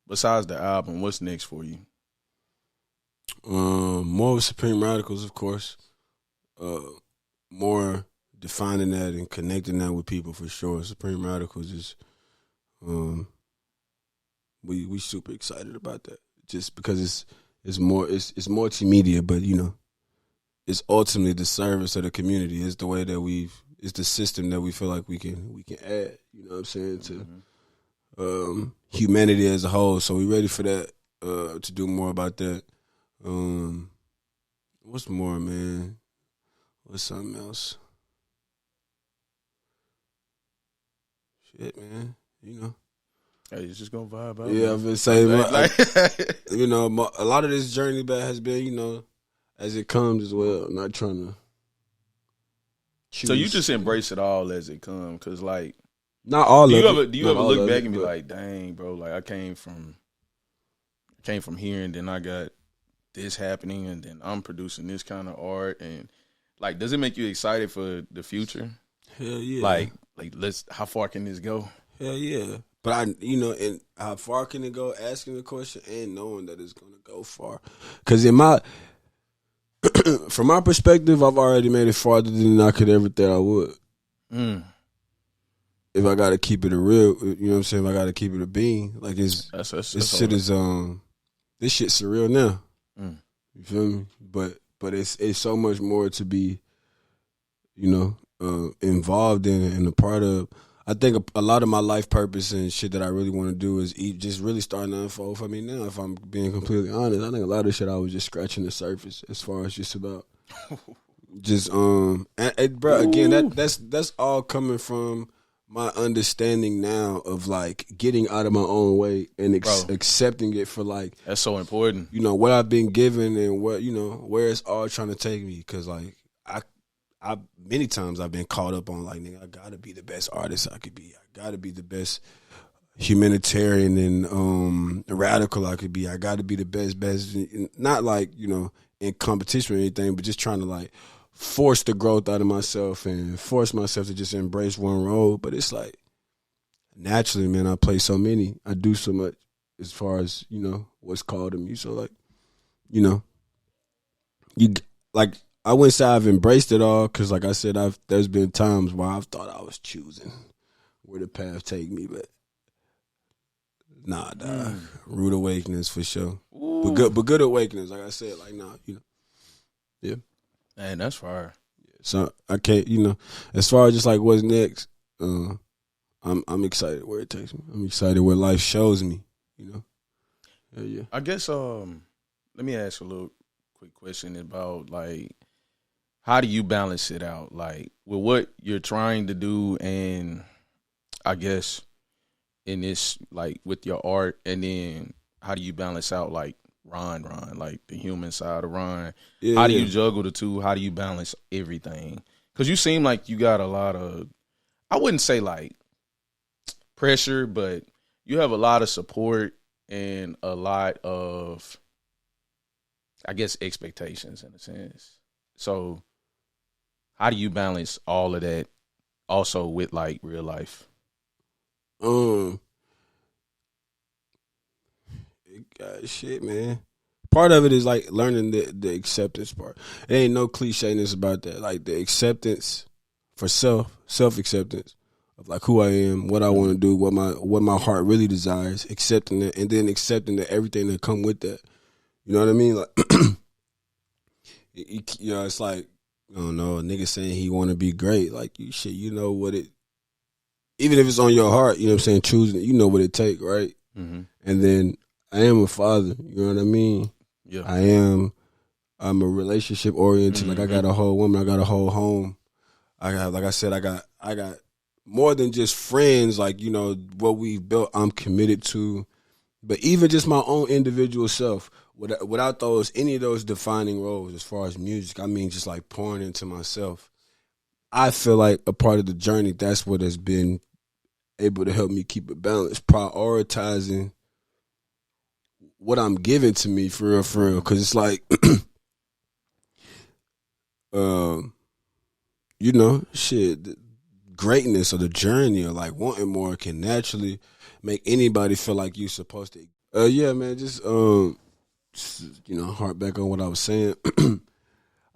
Speaker 1: besides the album? What's next for you?
Speaker 3: More of Supreme Radicals, of course. More defining that and connecting that with people for sure. Supreme Radicals is, we super excited about that. Just because it's it's multimedia, but you know, it's ultimately the service of the community. It's the way that it's the system that we feel like we can add. You know what I'm saying, to humanity as a whole. So we ready for that. To do more about that. What's more, man? What's something else? Shit, man. You know.
Speaker 1: Hey, you just gonna vibe out.
Speaker 3: Yeah, I've been saying, you know, a lot of this journey back has been, you know, as it comes as well. I'm not trying to choose.
Speaker 1: So you just embrace it all as it comes, cause like,
Speaker 3: not all of it.
Speaker 1: Do you ever look back and be like, dang, bro, like I came from here, and then I got this happening, and then I'm producing this kind of art, and like, does it make you excited for the future?
Speaker 3: Hell yeah.
Speaker 1: Like how far can this go?
Speaker 3: Hell yeah. But and how far can it go? Asking the question and knowing that it's gonna go far. Cause from my perspective, I've already made it farther than I could ever think I would. If I gotta keep it a real, you know what I'm saying? If I gotta keep it a bean, like this shit is this shit's surreal now. You feel me? But it's so much more to be, you know, involved in and a part of. I think a lot of my life purpose and shit that I really want to do is just really starting to unfold for me now. If I'm being completely honest, I think a lot of shit I was just scratching the surface as far as just about just bro. Again, that's all coming from my understanding now of like getting out of my own way and accepting it for like
Speaker 1: that's so important.
Speaker 3: You know what I've been given and what where it's all trying to take me. Because like I many times I've been caught up on like, nigga, I gotta be the best artist I could be. I gotta be the best humanitarian and radical I could be. I gotta be the best. Not like in competition or anything, but just trying to like force the growth out of myself and force myself to just embrace one role. But it's like naturally, man, I play so many. I do so much as far as what's called to me. So like, you like. I wouldn't say I've embraced it all because, like I said, there's been times where I've thought I was choosing where the path take me, but nah, dog. Rude awakenings for sure. Ooh. But good awakenings, like I said, like yeah.
Speaker 1: Man, that's fire.
Speaker 3: So I can't, as far as just like what's next, I'm excited where it takes me. I'm excited where life shows me. Yeah.
Speaker 1: I guess let me ask a little quick question about like, how do you balance it out, like with what you're trying to do, and I guess in this like with your art, and then how do you balance out like Ron, like the human side of Ron? Yeah, how do you juggle the two? How do you balance everything? Because you seem like you got a lot of, I wouldn't say like pressure, but you have a lot of support and a lot of, I guess, expectations in a sense. So how do you balance all of that also with like real life?
Speaker 3: Shit, man. Part of it is like learning the acceptance part. There ain't no clichéness about that. Like the acceptance for self-acceptance of like who I am, what I want to do, what my heart really desires, accepting that, and then accepting that everything that come with that. You know what I mean? Like, it's like, I don't know, a nigga saying he want to be great. Like, you know what it, even if it's on your heart, you know what I'm saying, choosing it, you know what it take, right? Mm-hmm. And then I am a father, you know what I mean? Yeah. I'm a relationship oriented. Mm-hmm. Like, I got a whole woman, I got a whole home. I got more than just friends, like, what we've built, I'm committed to. But even just my own individual self, without any of those defining roles as far as music, I mean just like pouring into myself. I feel like a part of the journey, that's what has been able to help me keep it balanced, prioritizing what I'm giving to me for real. Because it's like, shit, the greatness or the journey or like wanting more can naturally make anybody feel like you're supposed to. Yeah, man, just harp back on what I was saying.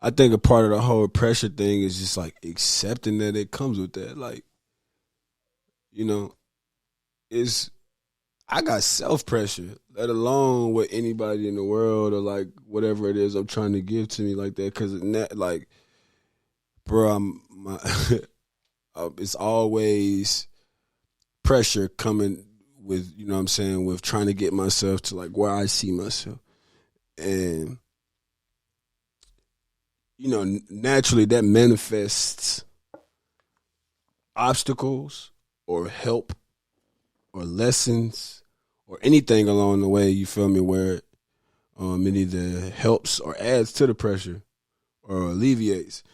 Speaker 3: I think a part of the whole pressure thing is just like accepting that it comes with that. Like, I got self pressure, let alone what anybody in the world or like whatever it is I'm trying to give to me like that. Cause like, bro, it's always pressure coming with, with trying to get myself to like where I see myself. And, naturally that manifests obstacles or help or lessons or anything along the way, you feel me, where it either helps or adds to the pressure or alleviates.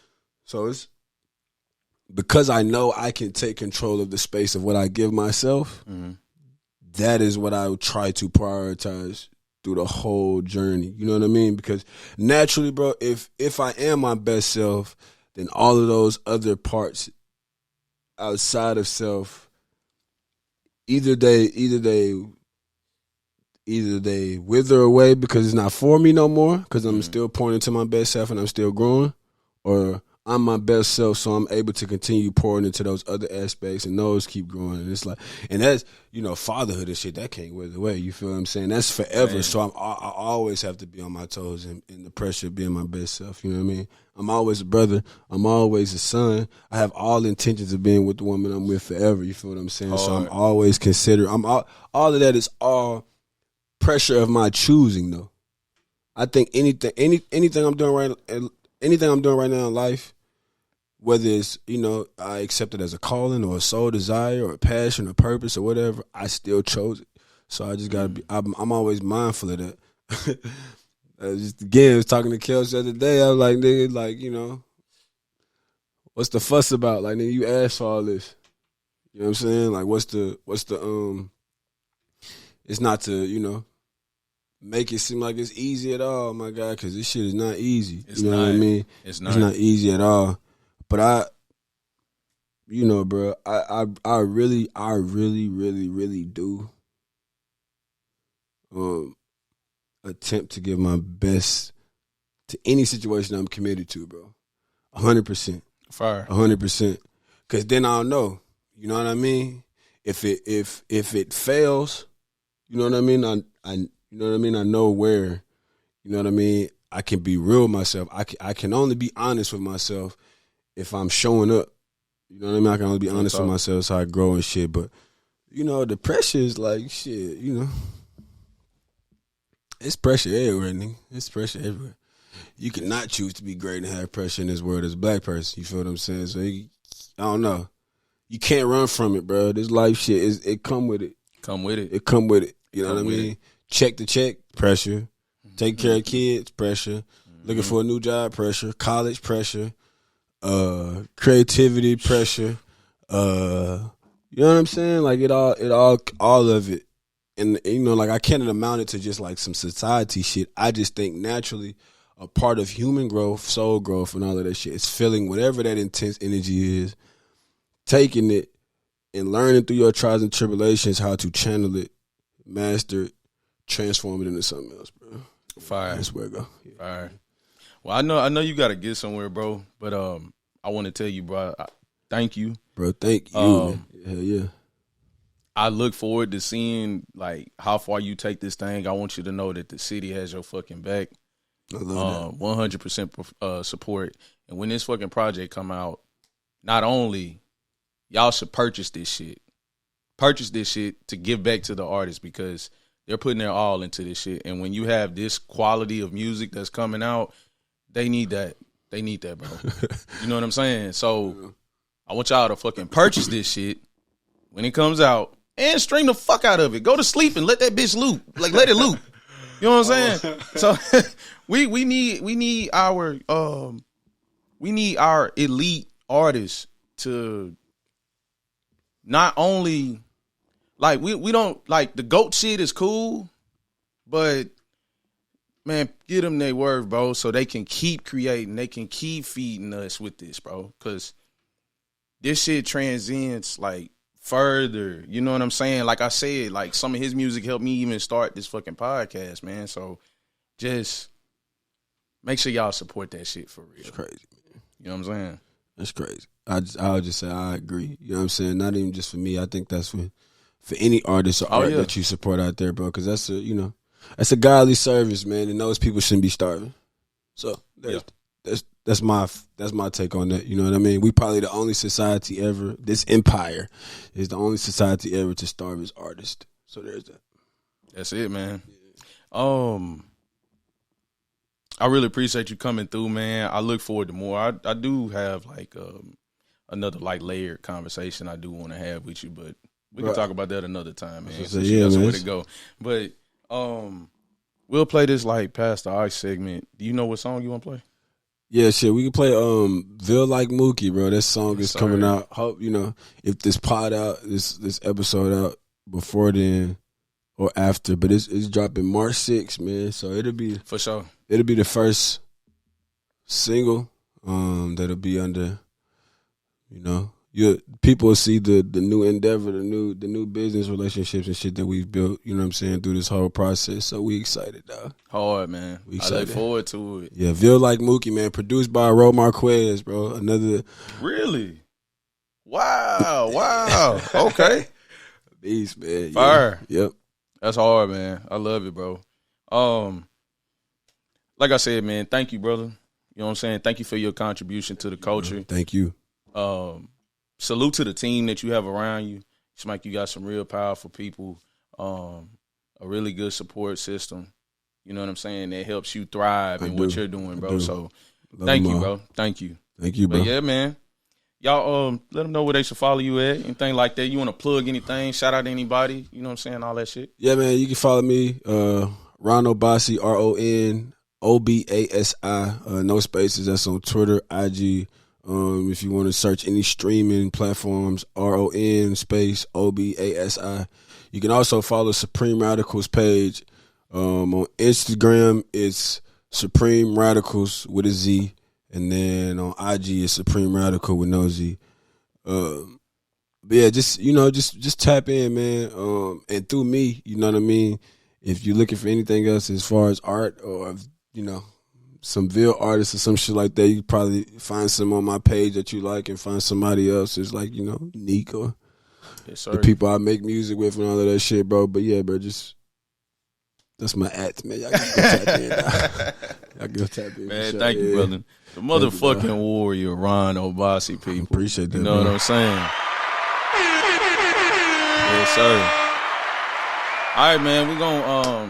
Speaker 3: So it's because I know I can take control of the space of what I give myself, that is what I would try to prioritize through the whole journey. You know what I mean? Because naturally, bro, if I am my best self, then all of those other parts outside of self, either they wither away because it's not for me no more, because I'm still pointing to my best self and I'm still growing, or I'm my best self, so I'm able to continue pouring into those other aspects, and those keep growing. And it's like, and that's, fatherhood and shit, that can't wither away. You feel what I'm saying? That's forever. Man. So I always have to be on my toes in the pressure of being my best self. You know what I mean? I'm always a brother. I'm always a son. I have all intentions of being with the woman I'm with forever. You feel what I'm saying? So I'm always all of that is all pressure of my choosing, though. I think anything I'm doing right now in life, whether it's, I accept it as a calling or a soul desire or a passion or purpose or whatever, I still chose it. So I just gotta be. I'm always mindful of that. I was talking to Kels the other day. I was like, nigga, like, what's the fuss about? Like, nigga, you asked for all this. You know what I'm saying? Like, what's the it's not to, make it seem like it's easy at all, my guy, because this shit is not easy. What I mean? It's not easy at all. But bro, I really, really do attempt to give my best to any situation I'm committed to, bro. 100%.
Speaker 1: Fire.
Speaker 3: 100%. Because then I'll know. You know what I mean? If it fails, you know what I mean? I know where, you know what I mean? I can be real with myself. I can only be honest with myself if I'm showing up. You know what I mean? I can only be honest with myself so I grow and shit. But, the pressure is like, shit, it's pressure everywhere, nigga. It's pressure everywhere. You cannot choose to be great and have pressure in this world as a black person. You feel what I'm saying? So, I don't know. You can't run from it, bro. This life shit, it come with it.
Speaker 1: Come with it.
Speaker 3: It come with it. You know what I mean? Check to check, pressure. Take care of kids, pressure. Looking for a new job, pressure. College, pressure. Creativity, pressure. You know what I'm saying? Like all of it. And like I can't amount it to just like some society shit. I just think naturally a part of human growth, soul growth, and all of that shit is feeling whatever that intense energy is, taking it and learning through your trials and tribulations how to channel it, master it, transform it into something else, bro.
Speaker 1: Fire.
Speaker 3: That's where it go. Yeah.
Speaker 1: Fire. Well, I know you got to get somewhere, bro. But I want to tell you, bro. Thank you,
Speaker 3: bro. Thank you. Man. Hell yeah.
Speaker 1: I look forward to seeing like how far you take this thing. I want you to know that the city has your fucking back.
Speaker 3: I love that.
Speaker 1: 100% support. And when this fucking project come out, not only y'all should purchase this shit to give back to the artists because they're putting their all into this shit. And when you have this quality of music that's coming out, they need that. They need that, bro. You know what I'm saying? So I want y'all to fucking purchase this shit when it comes out and stream the fuck out of it. Go to sleep and let that bitch loop. Like, let it loop. You know what I'm saying? So we need our elite artists to not only like we don't like the GOAT shit is cool, but man, get them their worth, bro, so they can keep creating, they can keep feeding us with this, bro, because this shit transcends like further. You know what I'm saying? Like I said, like some of his music helped me even start this fucking podcast, man. So just make sure y'all support that shit for real.
Speaker 3: It's crazy, man.
Speaker 1: You know what I'm saying?
Speaker 3: That's crazy. I would just say I agree. You know what I'm saying? Not even just for me. I think that's for any artist or art that you support out there, bro. Because that's a godly service, man, and those people shouldn't be starving. So that's my take on that. You know what I mean? We probably the only society ever. This empire is the only society ever to starve its artists. So there's that.
Speaker 1: That's it, man. I really appreciate you coming through, man. I look forward to more. I do have like another like layered conversation I do want to have with you, but we can talk about that another time, man. So that's the way to go. But we'll play this like past the ice segment. Do you know what song you want to play?
Speaker 3: Yeah, shit. We can play Villelikemookie, bro. That song is coming out. Hope if this pod out, this episode out before then or after, but it's dropping March 6th, man. So it'll be
Speaker 1: for sure.
Speaker 3: It'll be the first single that'll be under, people will see the new endeavor, the new business relationships and shit that we've built, you know what I'm saying, through this whole process. So we excited, dog.
Speaker 1: Hard, man. I look forward to it.
Speaker 3: Yeah, Villelikemookie, man, produced by Ro Marquez, bro. Another
Speaker 1: Really? Wow. Okay.
Speaker 3: Beast, man.
Speaker 1: Fire.
Speaker 3: Yeah. Yep.
Speaker 1: That's hard, man. I love it, bro. Like I said, man, thank you, brother. You know what I'm saying? Thank you for your contribution to the culture.
Speaker 3: Thank you.
Speaker 1: Salute to the team that you have around you. It's like you got some real powerful people, a really good support system. You know what I'm saying? That helps you thrive in what you're doing, bro. So thank you, bro. Thank you.
Speaker 3: Thank you, bro.
Speaker 1: But yeah, man. Y'all let them know where they should follow you at, anything like that. You want to plug anything, shout out to anybody, you know what I'm saying, all that shit?
Speaker 3: Yeah, man, you can follow me, Ron Obasi, RONOBASI, no spaces. That's on Twitter, IG. If you want to search any streaming platforms, RON space OBASI. You can also follow Supreme Radicals page. On Instagram, it's Supreme Radicals with a Z. And then on IG, it's Supreme Radical with no Z. But yeah, just tap in, man. And through me, you know what I mean? If you're looking for anything else as far as art or, some Ville artists or some shit like that, you can probably find some on my page that you like and find somebody else that's like, Neek or the people I make music with and all of that shit, bro. But yeah, bro, that's my act, man. Y'all can go tap in. Y'all go tap in.
Speaker 1: Man, thank you, brother. The motherfucking warrior, Ron Obasi, people.
Speaker 3: Appreciate that,
Speaker 1: you know what I'm saying? Yes, sir. All right, man, we're going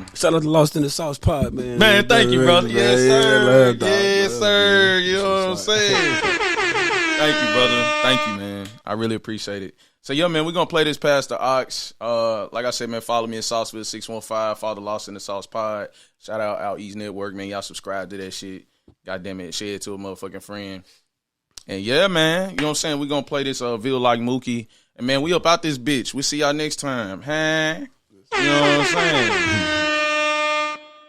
Speaker 1: to
Speaker 3: shout out to Lost in the Sauce Pod, man.
Speaker 1: Man, thank you, brother. Yes, sir.
Speaker 3: Yes,
Speaker 1: sir. You know what I'm saying? Thank you, brother. Thank you, man. I really appreciate it. So, yeah, man, we're going to play this past the Ox. Like I said, man, follow me at Sauceville615. Follow the Lost in the Sauce Pod. Shout out Out East Network, man. Y'all subscribe to that shit. Goddamn it, share it to a motherfucking friend. And, yeah, man, you know what I'm saying? We're going to play this Villelikemookie. And, man, we up out this bitch. We'll see y'all next time. Huh? You know what I'm saying?